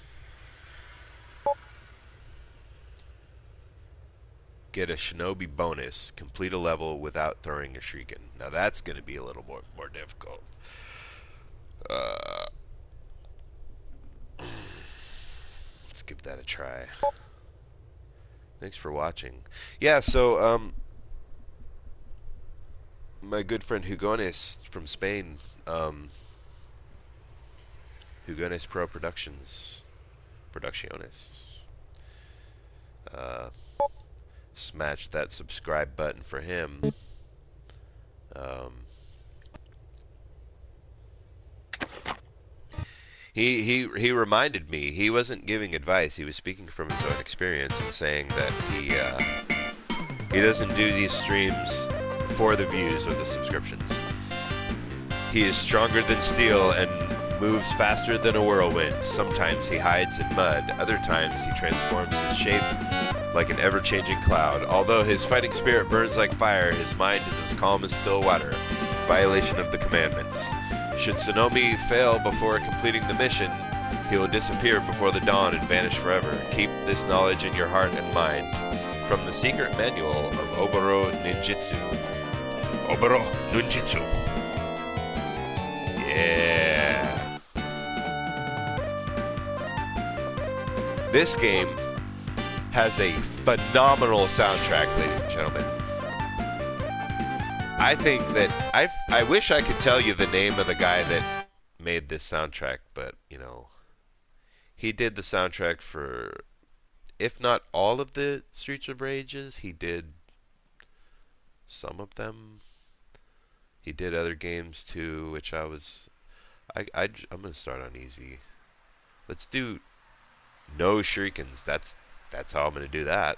get a shinobi bonus. Complete a level without throwing a shuriken. Now that's going to be a little more difficult. Uh, let's give that a try. Thanks for watching. Yeah, so my good friend Hugones from Spain, Hugones Pro Producciones, uh, smash that subscribe button for him. Um, he reminded me, he wasn't giving advice, he was speaking from his own experience and saying that he doesn't do these streams for the views or the subscriptions. He is stronger than steel and moves faster than a whirlwind. Sometimes he hides in mud, other times he transforms his shape like an ever-changing cloud. Although his fighting spirit burns like fire, his mind is as calm as still water, violation of the commandments. Should Sonomi fail before completing the mission, he will disappear before the dawn and vanish forever. Keep this knowledge in your heart and mind. From the secret manual of Oboro Ninjutsu. Oboro Ninjutsu. Yeah. This game has a phenomenal soundtrack, ladies and gentlemen. I think that I wish I could tell you the name of the guy that made this soundtrack, but you know, he did the soundtrack for, if not all of the Streets of Rages, he did some of them. He did other games too, which I'm gonna start on easy. Let's do no shurikens. That's how I'm gonna do that.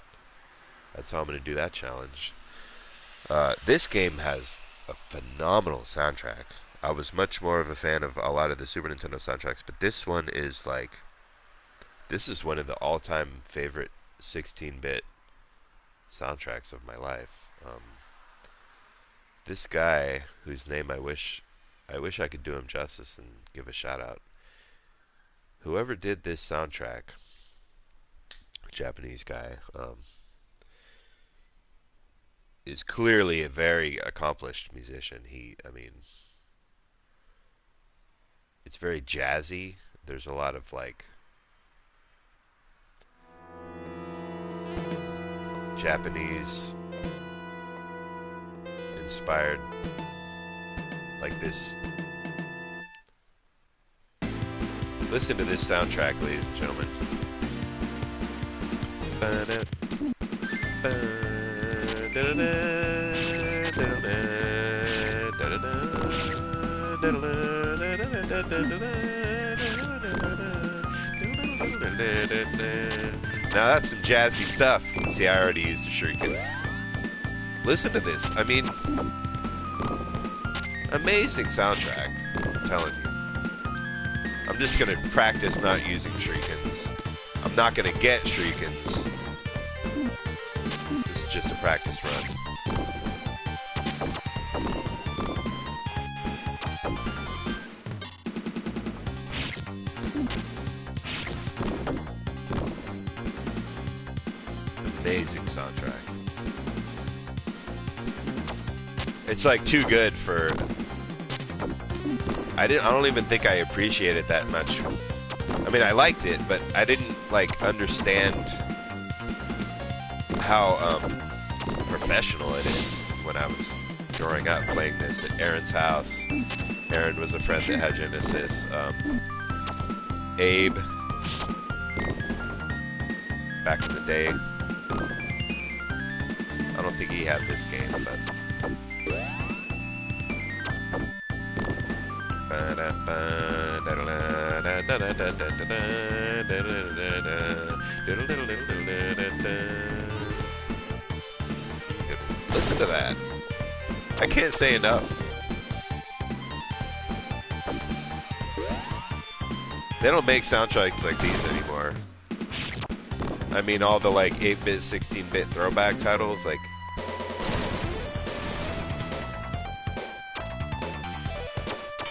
That's how I'm gonna do that challenge. This game has a phenomenal soundtrack. I was much more of a fan of a lot of the Super Nintendo soundtracks, but this one is like, this is one of the all-time favorite 16-bit soundtracks of my life. This guy, whose name I wish I could do him justice and give a shout out. Whoever did this soundtrack, Japanese guy, is clearly a very accomplished musician. I mean, it's very jazzy. There's a lot of like Japanese inspired, like this. Listen to this soundtrack, ladies and gentlemen. Now that's some jazzy stuff. See, I already used a shuriken. Listen to this. I mean, amazing soundtrack. I'm telling you. I'm just gonna practice not using shurikens. I'm not gonna get shurikens. This is just a practice run. Amazing soundtrack. It's like too good for. I don't even think I appreciate it that much. I mean, I liked it, but I didn't like understand how professional it is when I was growing up playing this at Aaron's house. Aaron was a friend that had Genesis. Abe, back in the day. I don't think he had this game, but. Listen to that. I can't say enough. They don't make soundtracks like these anymore. I mean, all the like 8-bit, 16-bit throwback titles, like.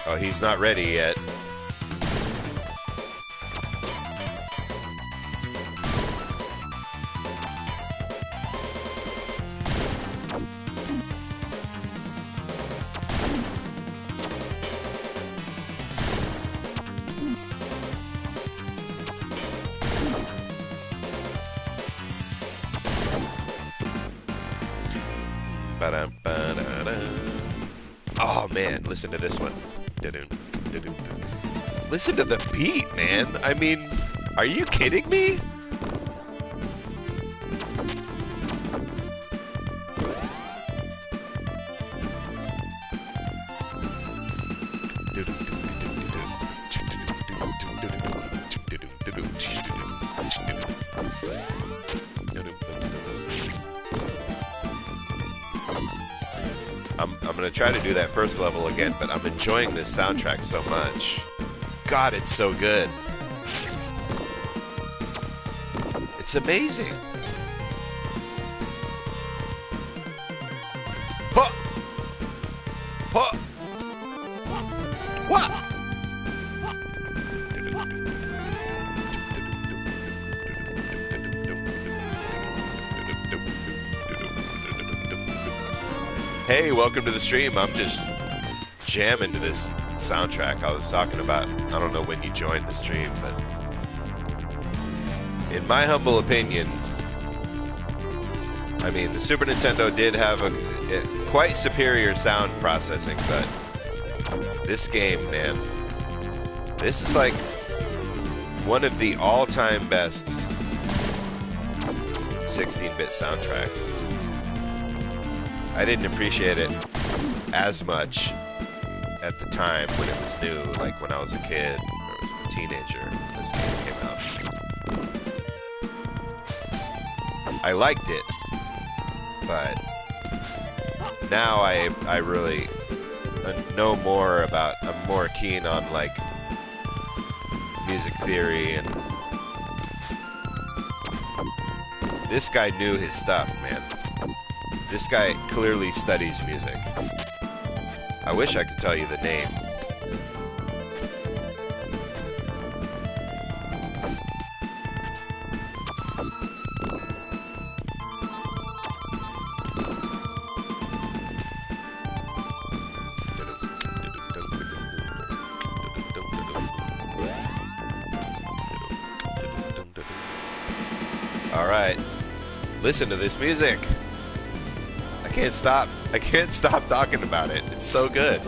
Oh, he's not ready yet. Oh man, listen to this one. Listen to the beat, man. I mean, are you kidding me? I'm gonna try to do that first level again, but I'm enjoying this soundtrack so much. God, it's so good. It's amazing. Huh! Huh! What? Hey, welcome to the stream. I'm just jamming to this soundtrack. I was talking about, I don't know when you joined the stream, but in my humble opinion, I mean, the Super Nintendo did have a quite superior sound processing, but this game, man, this is like one of the all-time best 16-bit soundtracks. I didn't appreciate it as much at the time when it was new, like when I was a kid or was a teenager when this game came out. I liked it, but now I really know more about, I'm more keen on like music theory, and this guy knew his stuff, man. This guy clearly studies music. I wish I could tell you the name. All right, listen to this music. I can't stop talking about it. It's so good.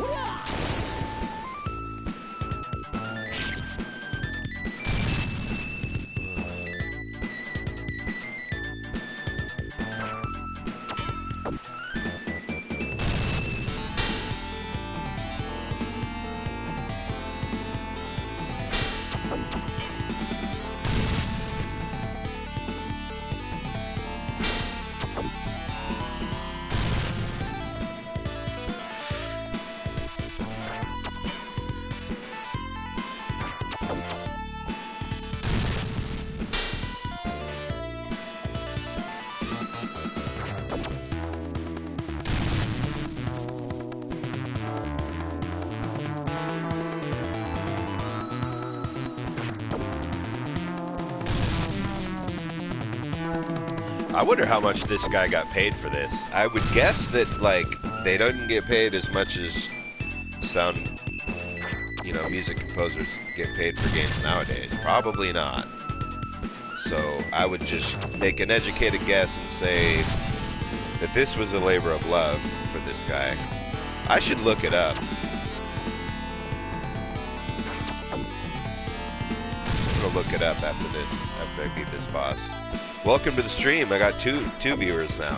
I wonder how much this guy got paid for this. I would guess that, like, they don't get paid as much as sound, you know, music composers get paid for games nowadays. Probably not. So I would just make an educated guess and say that this was a labor of love for this guy. I should look it up. I'm gonna look it up after this, after I beat this boss. Welcome to the stream. I got two viewers now.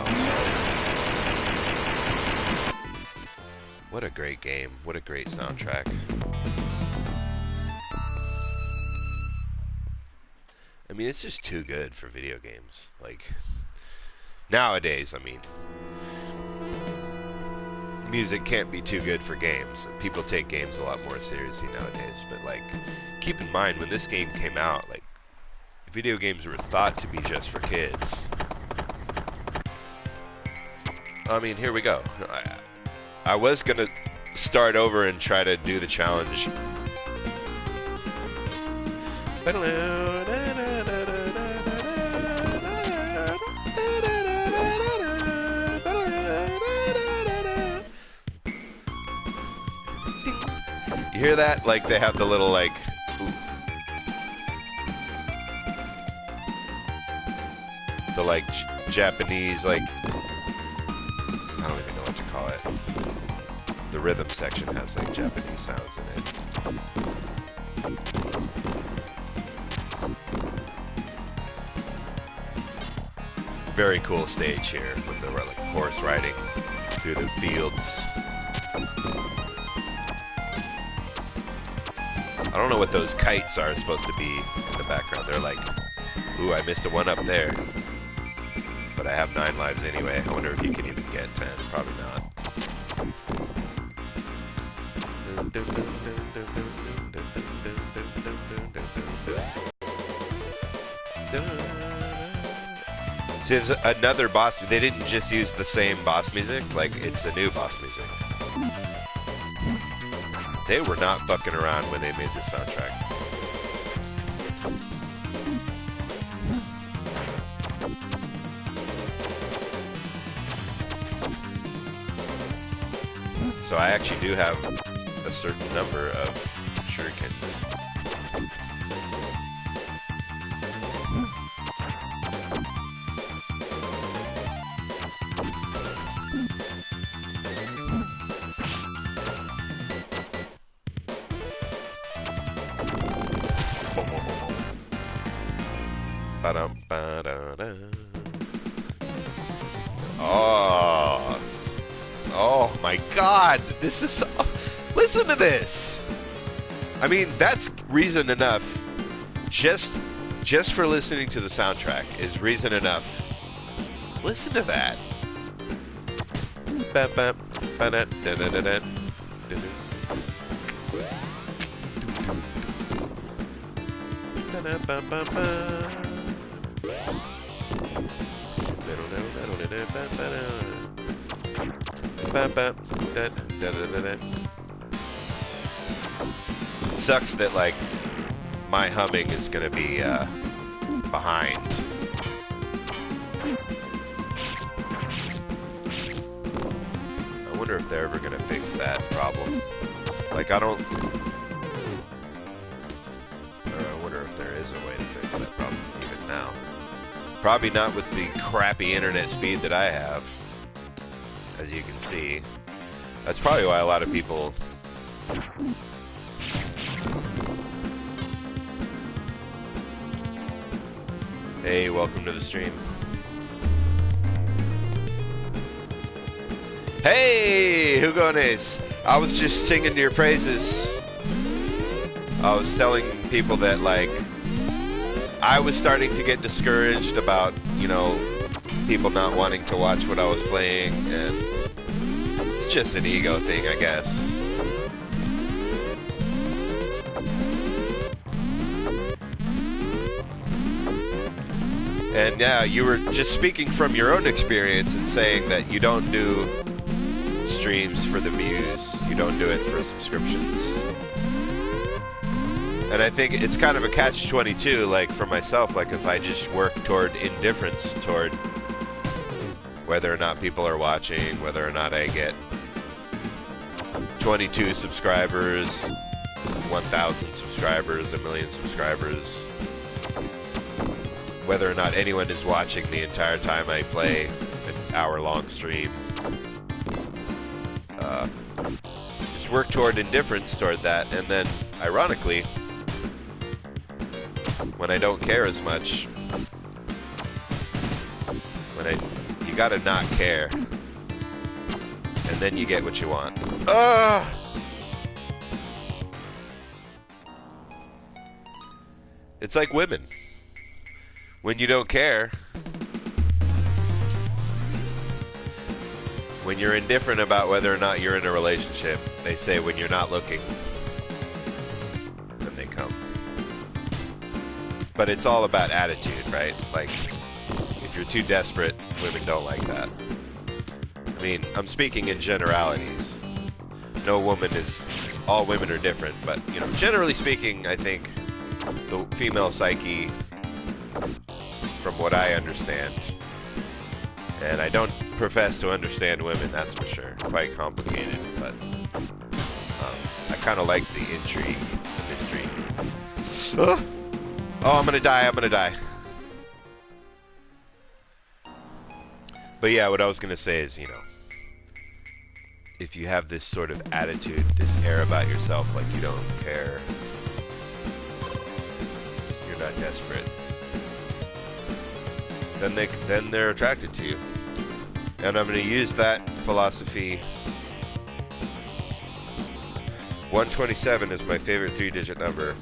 What a great game. What a great soundtrack. I mean, it's just too good for video games. Like, nowadays, I mean, music can't be too good for games. People take games a lot more seriously nowadays. But, like, keep in mind, when this game came out, like, video games were thought to be just for kids. I mean, here we go. I was gonna start over and try to do the challenge. You hear that? Like, they have the little, like, the, like, Japanese, like, I don't even know rhythm section has like Japanese sounds in it. Very cool stage here with the like horse riding through the fields. I don't know what those kites are supposed to be in the background. They're like, ooh, I missed a one up there. But I have 9 lives anyway. I wonder if he can even get 10. Probably not. See, there's another boss. They didn't just use the same boss music. Like, it's a new boss music. They were not fucking around when they made this soundtrack. So I actually do have a certain number of shurikens. Oh. Oh my god. This is... Listen to this. I mean, that's reason enough. Just for listening to the soundtrack is reason enough. Listen to that. Sucks that like my humming is gonna be behind. I wonder if they're ever gonna fix that problem. Like I wonder if there is a way to fix that problem even now. Probably not with the crappy internet speed that I have, as you can see. That's probably why a lot of people Hey, welcome to the stream. Hey, Hugones! I was just singing your praises. I was telling people that, like, I was starting to get discouraged about, you know, people not wanting to watch what I was playing, and it's just an ego thing, I guess. And yeah, you were just speaking from your own experience and saying that you don't do streams for the views, you don't do it for subscriptions. And I think it's kind of a catch-22, like for myself, like if I just work toward indifference toward whether or not people are watching, whether or not I get 22 subscribers, 1,000 subscribers, 1,000,000 subscribers, whether or not anyone is watching the entire time I play an hour-long stream. Just work toward indifference toward that, and then, ironically, when I don't care as much, you gotta not care, and then you get what you want. It's like women. When you don't care, when you're indifferent about whether or not you're in a relationship, they say when you're not looking, then they come. But it's all about attitude, right? Like, if you're too desperate, women don't like that. I mean, I'm speaking in generalities. No woman is... All women are different, but, you know, generally speaking, I think the female psyche, from what I understand, and I don't profess to understand women, that's for sure. Quite complicated, but I kind of like the intrigue, the mystery. Oh, I'm gonna die, I'm gonna die. But yeah, what I was gonna say is, you know, if you have this sort of attitude, this air about yourself, like you don't care, you're not desperate, then they're attracted to you. And I'm going to use that philosophy. 127 is my favorite 3-digit number.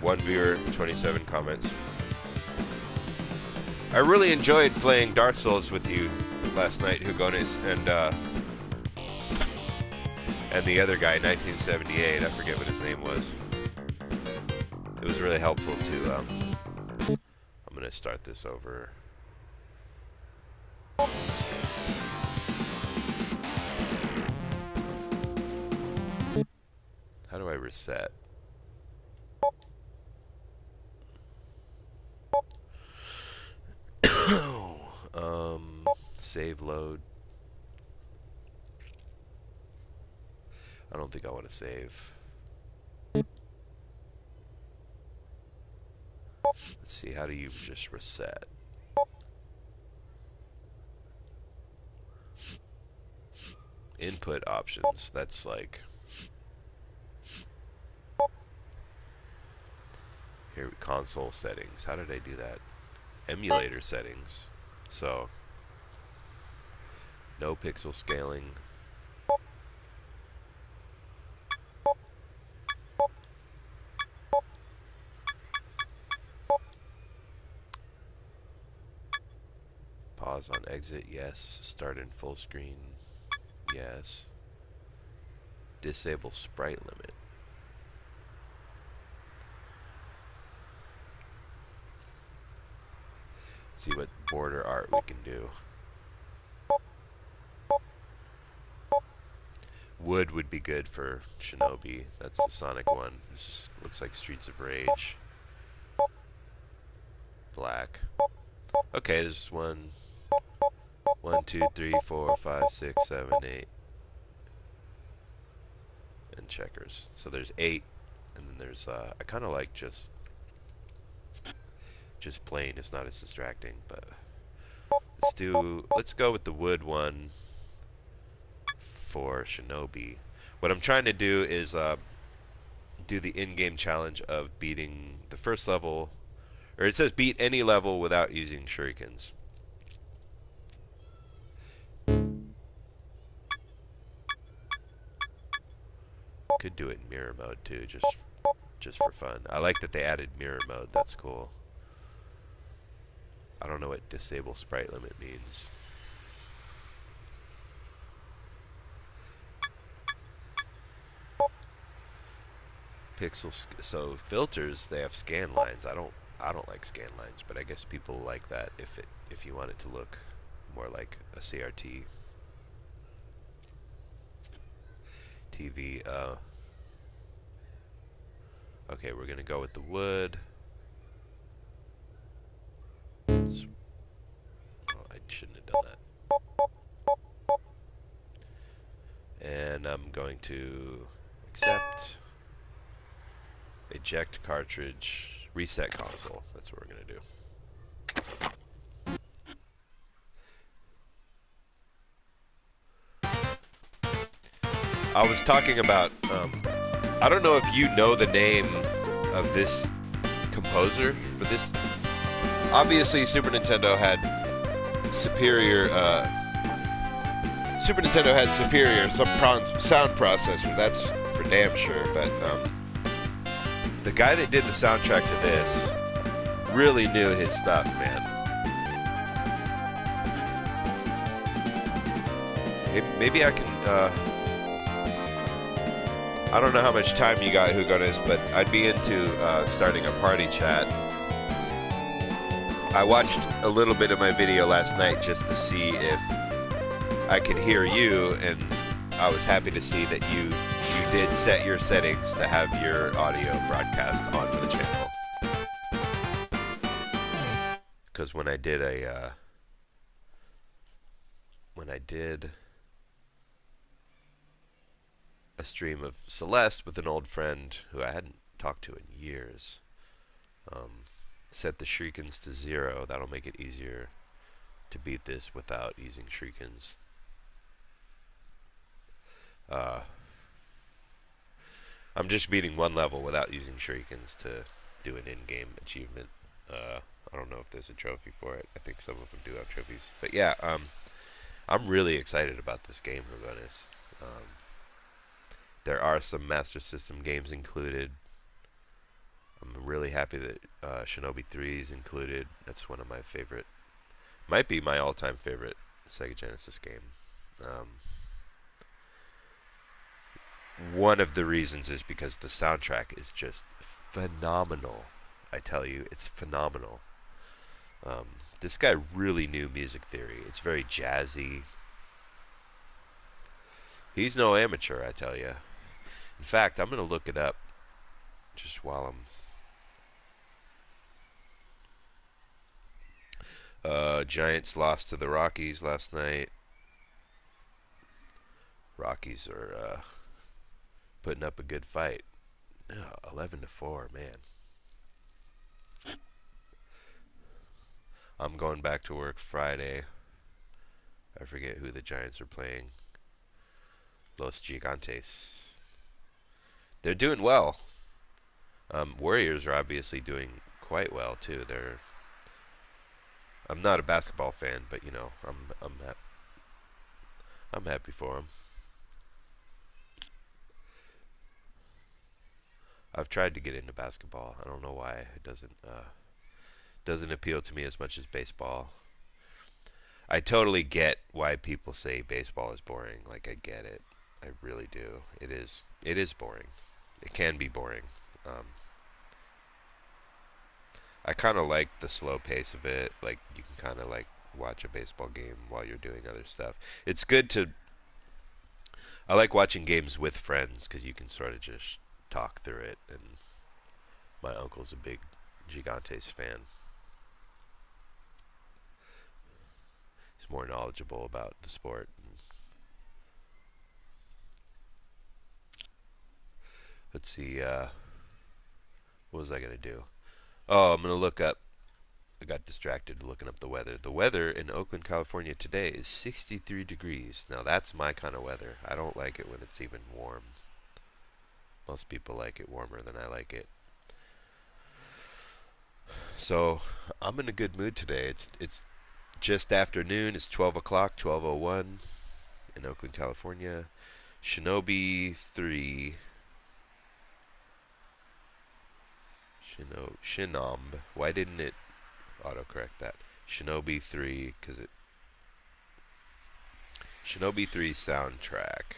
1 viewer, 27 comments. I really enjoyed playing Dark Souls with you last night, Hugones, and the other guy, 1978. I forget what his name was. It was really helpful to. I'm gonna start this over. How do I reset? Save load. I don't think I want to save. Let's see, how do you just reset? Input options. That's like. Here, console settings. How did I do that? Emulator settings. So, no pixel scaling. Pause on exit, yes. Start in full screen, yes. Disable sprite limit. See what border art we can do. Wood would be good for Shinobi. That's the Sonic one. This just looks like Streets of Rage. Black. Okay, there's 1, 2, 3, 4, 5, 6, 7, 8. And checkers. So there's 8. And then there's, I kind of like just plain. It's not as distracting, but let's go with the wood one for Shinobi. What I'm trying to do is do the in-game challenge of beating the first level, or it says beat any level without using shurikens. Could do it in mirror mode too, just for fun. I like that they added mirror mode. That's cool. I don't know what disable sprite limit means. Pixels. So filters, they have scan lines. I don't like scan lines, but I guess people like that if you want it to look more like a CRT TV. Okay, we're gonna go with the wood. Oh, I shouldn't have done that. And I'm going to accept, eject cartridge, reset console. That's what we're gonna do. I was talking about, I don't know if you know the name of this composer for this. Obviously, Super Nintendo had superior sound processor. That's for damn sure. But the guy that did the soundtrack to this really knew his stuff, man. Maybe I can. I don't know how much time you got, Hugones, but I'd be into starting a party chat. I watched a little bit of my video last night just to see if I could hear you, and I was happy to see that you did set your settings to have your audio broadcast onto the channel. Because when I did a stream of Celeste with an old friend who I hadn't talked to in years, set the shurikens to 0. That'll make it easier to beat this without using shurikens. Uh, I'm just beating one level without using shurikens to do an in-game achievement. I don't know if there's a trophy for it. I think some of them do have trophies. But yeah, I'm really excited about this game, to be honest. Um, there are some Master System games included. I'm really happy that Shinobi 3 is included. That's one of my favorite, might be my all-time favorite Sega Genesis game. Um, one of the reasons is because the soundtrack is just phenomenal. I tell you, it's phenomenal. Um, this guy really knew music theory. It's very jazzy. He's no amateur, I tell you. In fact, I'm going to look it up just while I'm. Giants lost to the Rockies last night. Rockies are putting up a good fight. 11-4, man. I'm going back to work Friday. I forget who the Giants are playing. Los Gigantes. They're doing well. Warriors are obviously doing quite well too. I'm not a basketball fan, but you know, I'm happy for them. I've tried to get into basketball. I don't know why it doesn't appeal to me as much as baseball. I totally get why people say baseball is boring. Like I get it. I really do. It is boring. It can be boring. Um, I kind of like the slow pace of it. Like you can kind of like watch a baseball game while you're doing other stuff. It's good to. I like watching games with friends because you can sort of just talk through it. And my uncle's a big Gigantes fan. He's more knowledgeable about the sport. Let's see. What was I gonna do? Oh, I'm gonna look up. I got distracted looking up the weather. The weather in Oakland, California today is 63 degrees. Now that's my kind of weather. I don't like it when it's even warm. Most people like it warmer than I like it. So I'm in a good mood today. It's just afternoon. It's 12 o'clock, 12:01 in Oakland, California. Shinobi 3. Shinomb. Why didn't it autocorrect that? Shinobi 3, because it. Shinobi 3 soundtrack.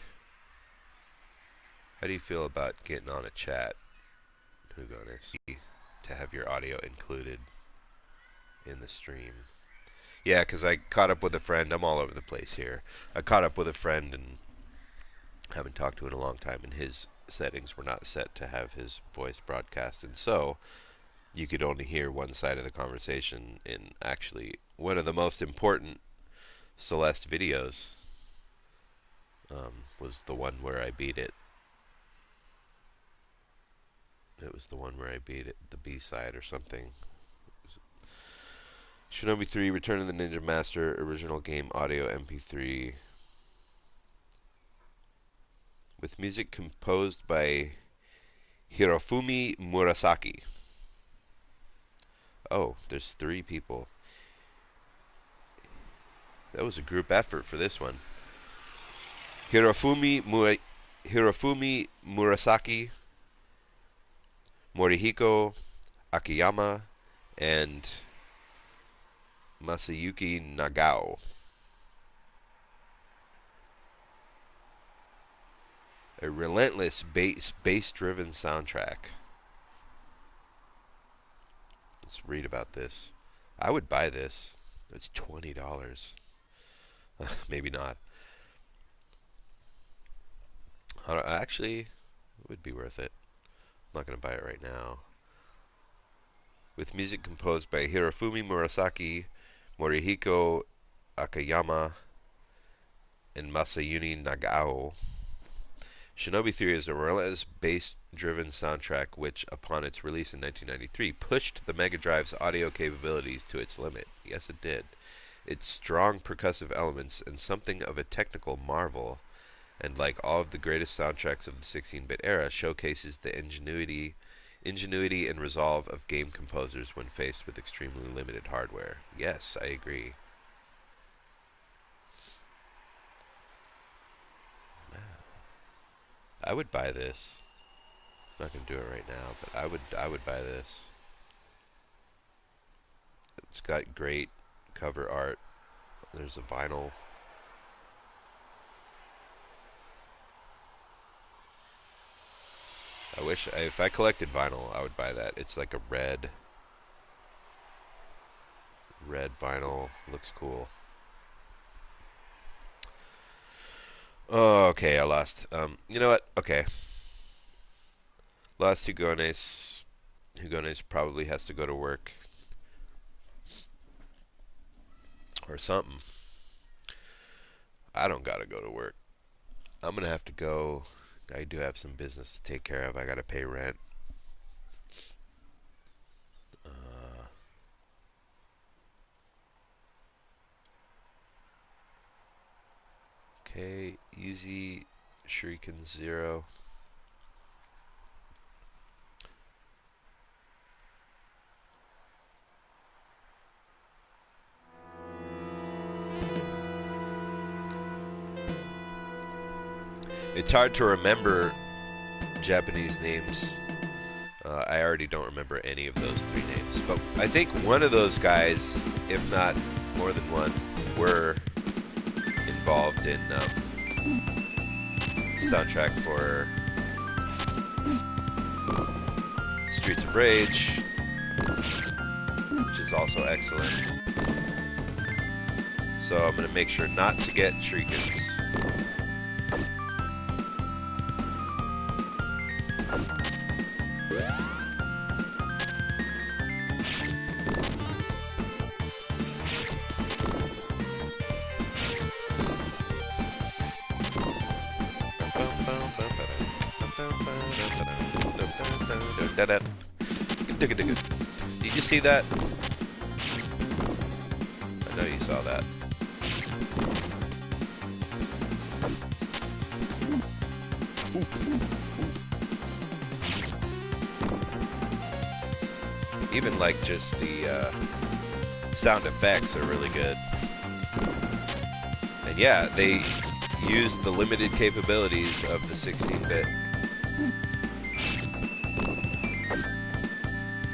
How do you feel about getting on a chat? Who gonna see to have your audio included in the stream? Yeah, because I caught up with a friend. I'm all over the place here. I caught up with a friend and haven't talked to in a long time, and his settings were not set to have his voice broadcast, and so you could only hear one side of the conversation in actually one of the most important Celeste videos was the one where I beat it. It was the one where I beat it, the B side or something. Shinobi 3, Return of the Ninja Master, original game audio MP3. With music composed by Hirofumi Murasaki. Oh, there's 3 people. That was a group effort for this one. Hirofumi Murasaki, Morihiko Akiyama, and Masayuki Nagao. A relentless bass-driven soundtrack. Let's read about this. I would buy this. It's $20. Maybe not. Actually, it would be worth it. I'm not going to buy it right now. With music composed by Hirofumi Murasaki, Morihiko Akiyama, and Masayuki Nagao, Shinobi 3 is a relentless bass-driven soundtrack which, upon its release in 1993, pushed the Mega Drive's audio capabilities to its limit. Yes, it did. Its strong percussive elements and something of a technical marvel and like all of the greatest soundtracks of the 16-bit era, showcases the ingenuity and resolve of game composers when faced with extremely limited hardware. Yes, I agree. I would buy this. I'm not gonna do it right now, but I would buy this. It's got great cover art. There's a vinyl. I wish if I collected vinyl, I would buy that. It's like a red vinyl. Looks cool. Oh, okay, I lost. You know what? Okay, lost Hugones. Hugones probably has to go to work or something. I don't gotta go to work. I'm gonna have to go. I do have some business to take care of. I gotta pay rent. Uh, okay, easy. Shuriken 0. It's hard to remember Japanese names. I already don't remember any of those three names. But I think one of those guys, if not more than one, were involved in soundtrack for Streets of Rage, which is also excellent. So I'm going to make sure not to get Shurikens. Did you see that? I know you saw that. Even like just the sound effects are really good. And yeah, they used the limited capabilities of the 16-bit.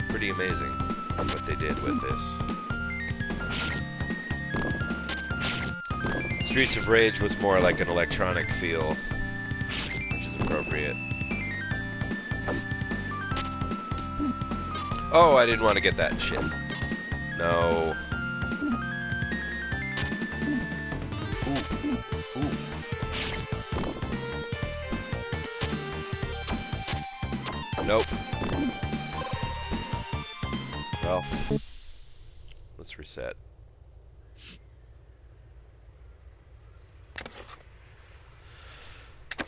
Pretty amazing what they did with this. Streets of Rage was more like an electronic feel, which is appropriate. Oh, I didn't want to get that shit. No. Ooh. Ooh. Nope. Well, let's reset.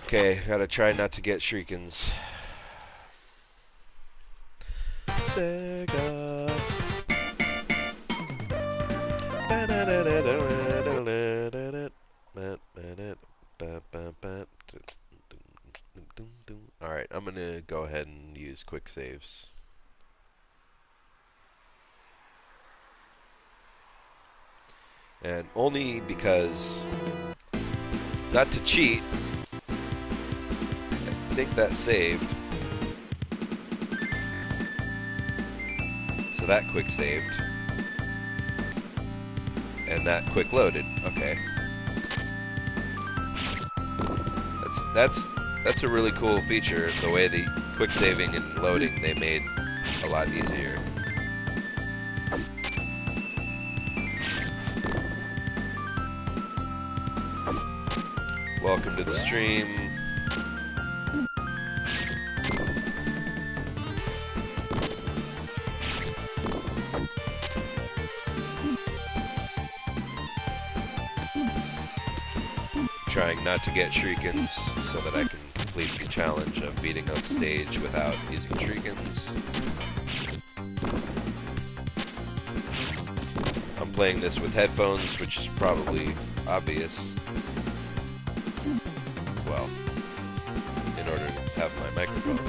Okay, gotta try not to get Shurikens. Sega. Alright, I'm gonna go ahead and use quick saves. And only because, not to cheat, I think that saved. So that quick saved. And that quick loaded. Okay. That's a really cool feature. The way the quick saving and loading they made a lot easier. Welcome to the stream. Trying not to get Shurikens so that I can complete the challenge of beating up stage without using Shurikens. I'm playing this with headphones, which is probably obvious. microphone.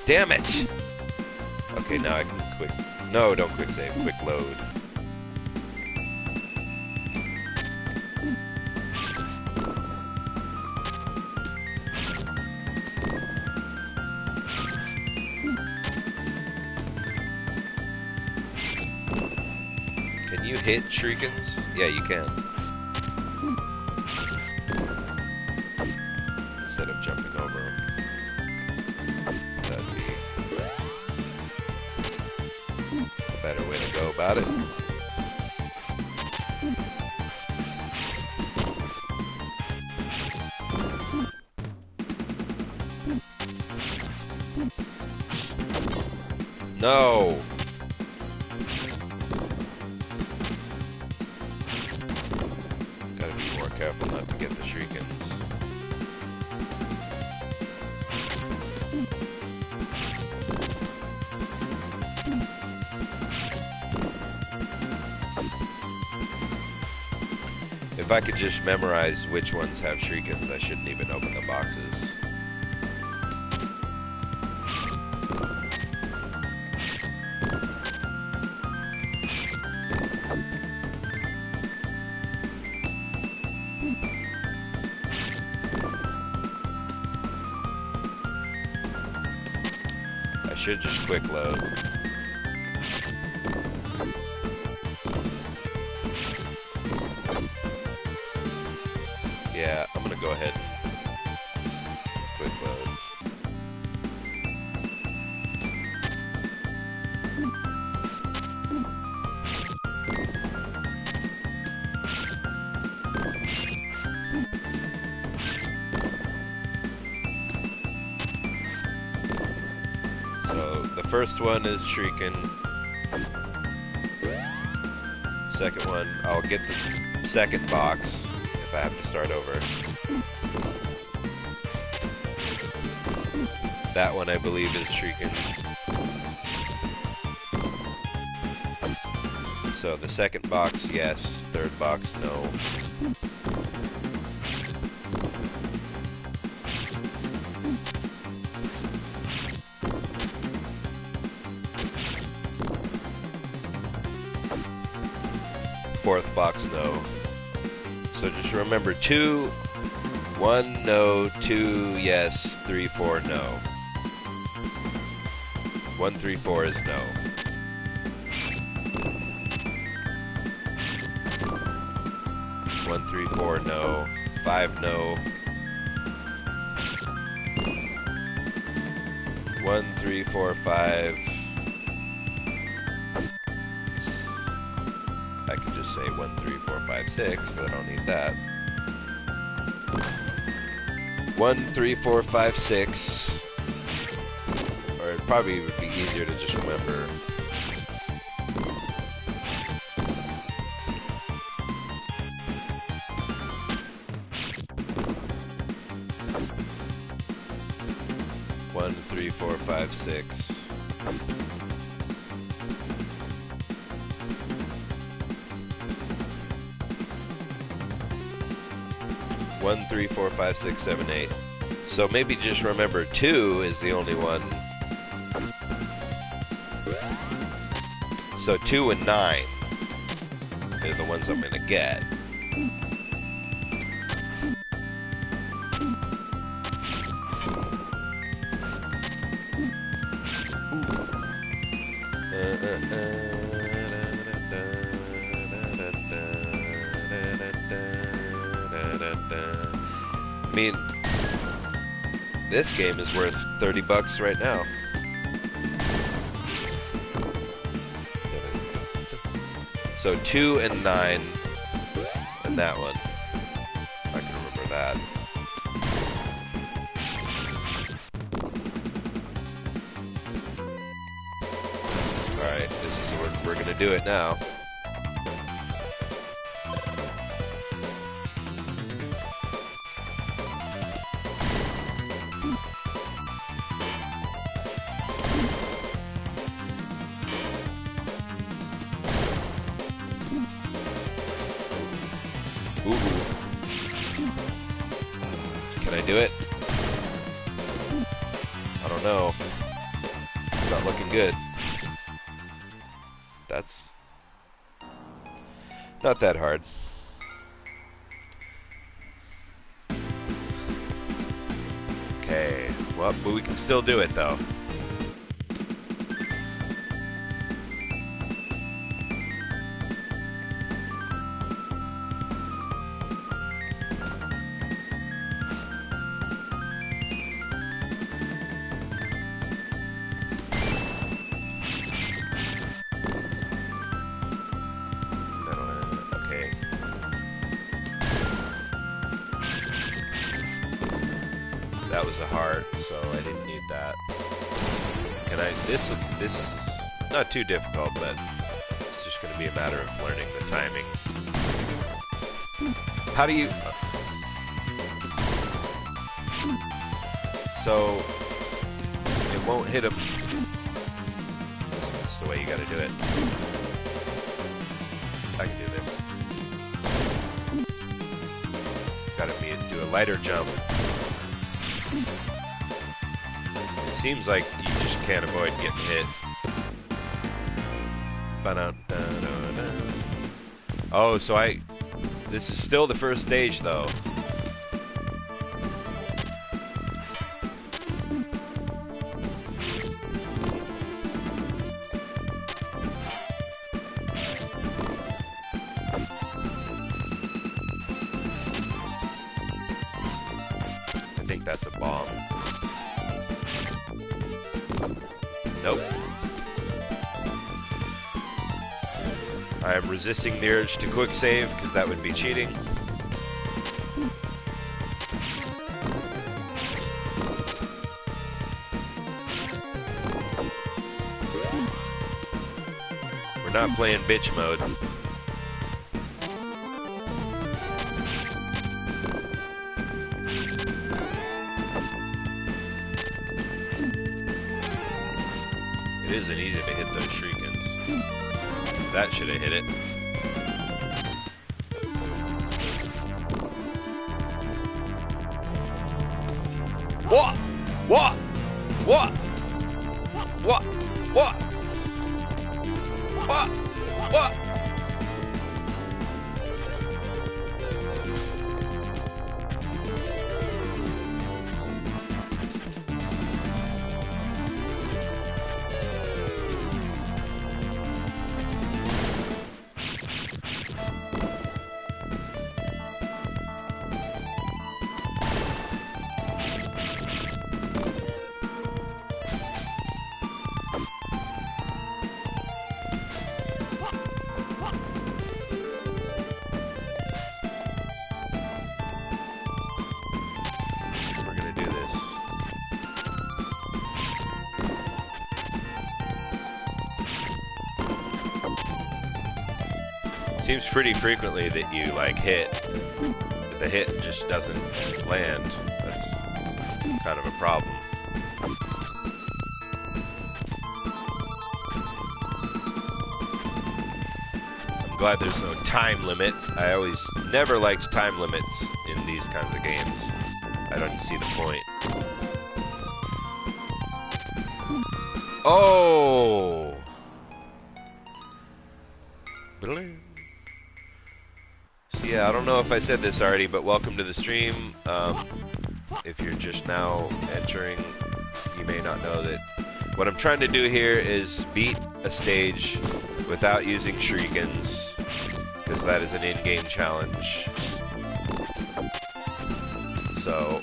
Damn it! Okay, now I can quick... No, don't quick save. Quick load. Can you hit shurikens? Yeah, you can. Instead of jumping over them. That'd be a better way to go about it. No! Gotta be more careful not to get the shurikens. If I could just memorize which ones have shurikens, I shouldn't even open the boxes. I should just quick load. Yeah, I'm gonna go ahead and quick load. So the first one is shuriken. Second one, I'll get the second box if I have to start over. That one I believe is shuriken. So the second box, yes. Third box, no. Fourth box, no. So just remember 2, 1, no, 2, yes, 3, 4, no. 1, 3, 4 is no. 1, 3, 4, no. 5, no. 1, 3, 4, 5. I can just say 1, 3, 4, 5, 6, so I don't need that. 1, 3, 4, 5, 6. Or it probably would be easier to just remember. One, three, four, five, six. 1, 3, 4, 5, 6, 7, 8. So maybe just remember 2 is the only one. So 2 and 9 are the ones I'm going to get. I mean, this game is worth $30 right now. So 2 and 9, and that one. I can remember that. Alright, this is where we're gonna do it now. Ooh. Can I do it? don't know. It's not looking good. That's not that hard. Okay, well, but we can still do it though. Okay. That was a heart, so I didn't need that. Can I? This is not too difficult, but it's just going to be a matter of learning the timing. How do you? So it won't hit him. This is the way you got to do it. I can do this. Got to do a lighter jump. It seems like you just can't avoid getting hit. Oh, so this is still the first stage, though. I think that's a bomb. Nope. I am resisting the urge to quick save because that would be cheating. We're not playing bitch mode. It isn't easy to hit those shurikens. That should have hit it. What? What? What? What? What? What? What? We're gonna do this. Seems pretty frequently that you like hit, but the hit just doesn't land. That's kind of a problem. I'm glad there's no time limit. I always never liked time limits in these kinds of games. I don't see the point. Oh! So yeah, I don't know if I said this already, but welcome to the stream. If you're just now entering, you may not know that what I'm trying to do here is beat a stage without using shurikens, because that is an in-game challenge. So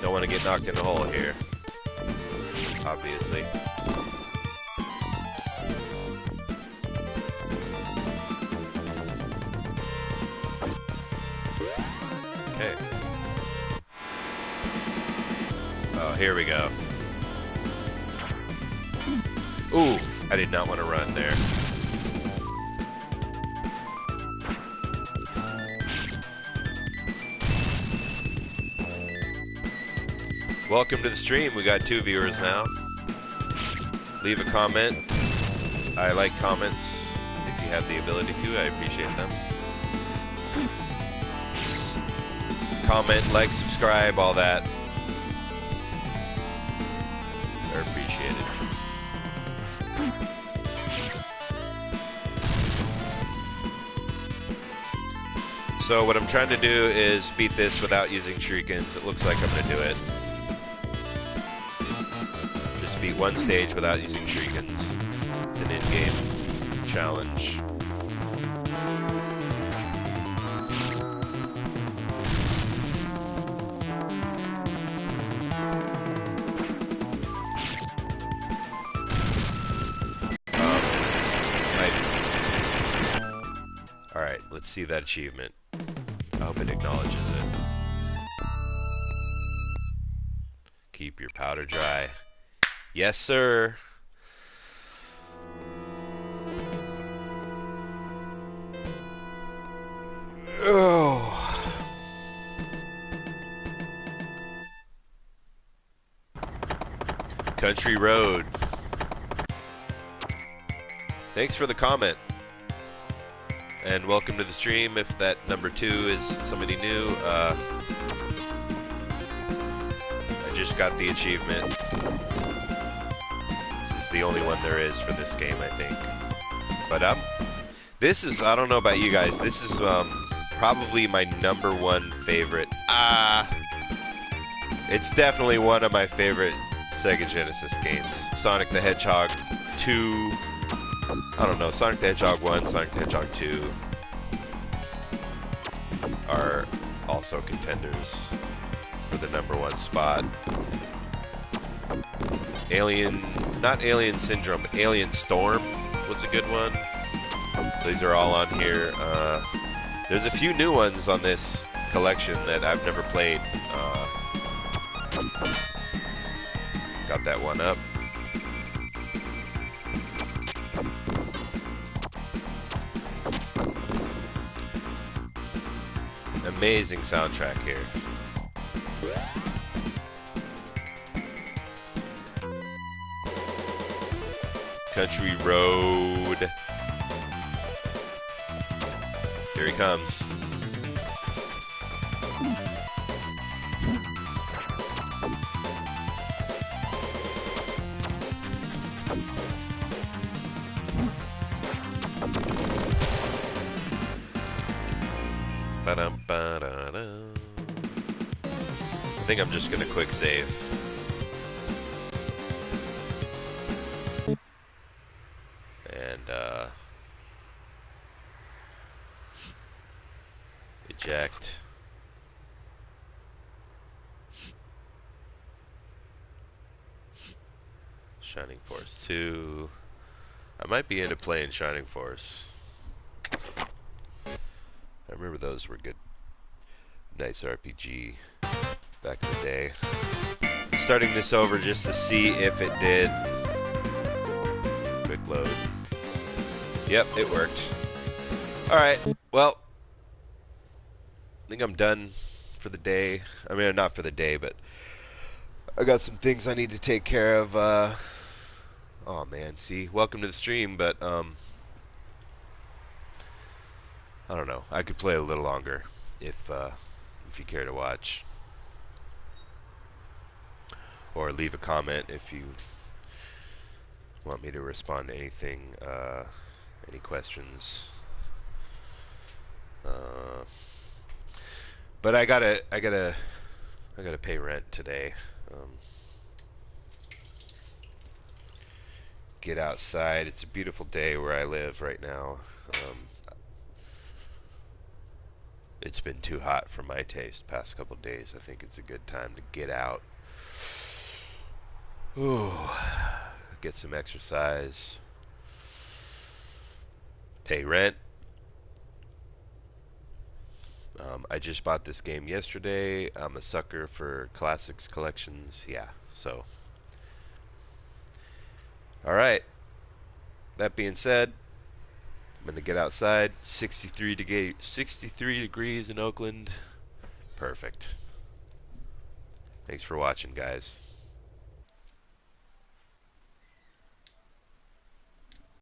don't want to get knocked in the hole here, obviously. Okay. Oh, here we go. Ooh, I did not want to run there. Welcome to the stream. We got 2 viewers now. Leave a comment. I like comments if you have the ability to. I appreciate them. comment, like, subscribe, all that. Are appreciated. So what I'm trying to do is beat this without using shurikens. It looks like I'm going to do it. Just beat one stage without using shurikens. It's an in-game challenge. Alright, let's see that achievement. I hope it acknowledges it. Keep your powder dry. Yes, sir. Oh. Country Road. Thanks for the comment. And welcome to the stream. If that number 2 is somebody new, I just got the achievement. This is the only one there is for this game, I think. But this is, I don't know about you guys, this is probably my number 1 favorite. It's definitely one of my favorite Sega Genesis games. Sonic the Hedgehog 2. I don't know, Sonic the Hedgehog 1, Sonic the Hedgehog 2 are also contenders for the number 1 spot. Not Alien Syndrome, but Alien Storm was a good one. These are all on here. There's a few new ones on this collection that I've never played. Got that one up. Amazing soundtrack here. Country Road. Here he comes. I think I'm just gonna quick save. And eject. Shining Force 2. I might be into playing Shining Force. I remember those were good. Nice RPG back in the day. Starting this over just to see if it did. Quick load. Yep, it worked. Alright, well, I think I'm done for the day. I mean, not for the day, but I got some things I need to take care of. Oh man, see, welcome to the stream, but I don't know. I could play a little longer if you care to watch, or leave a comment if you want me to respond to anything, any questions. But I gotta pay rent today. Get outside. It's a beautiful day where I live right now. It's been too hot for my taste past couple days. I think it's a good time to get out. Ooh, get some exercise. Pay rent. I just bought this game yesterday. I'm a sucker for classics collections. Yeah, so. Alright. That being said, I'm going to get outside. 63 degrees in Oakland. Perfect. Thanks for watching, guys.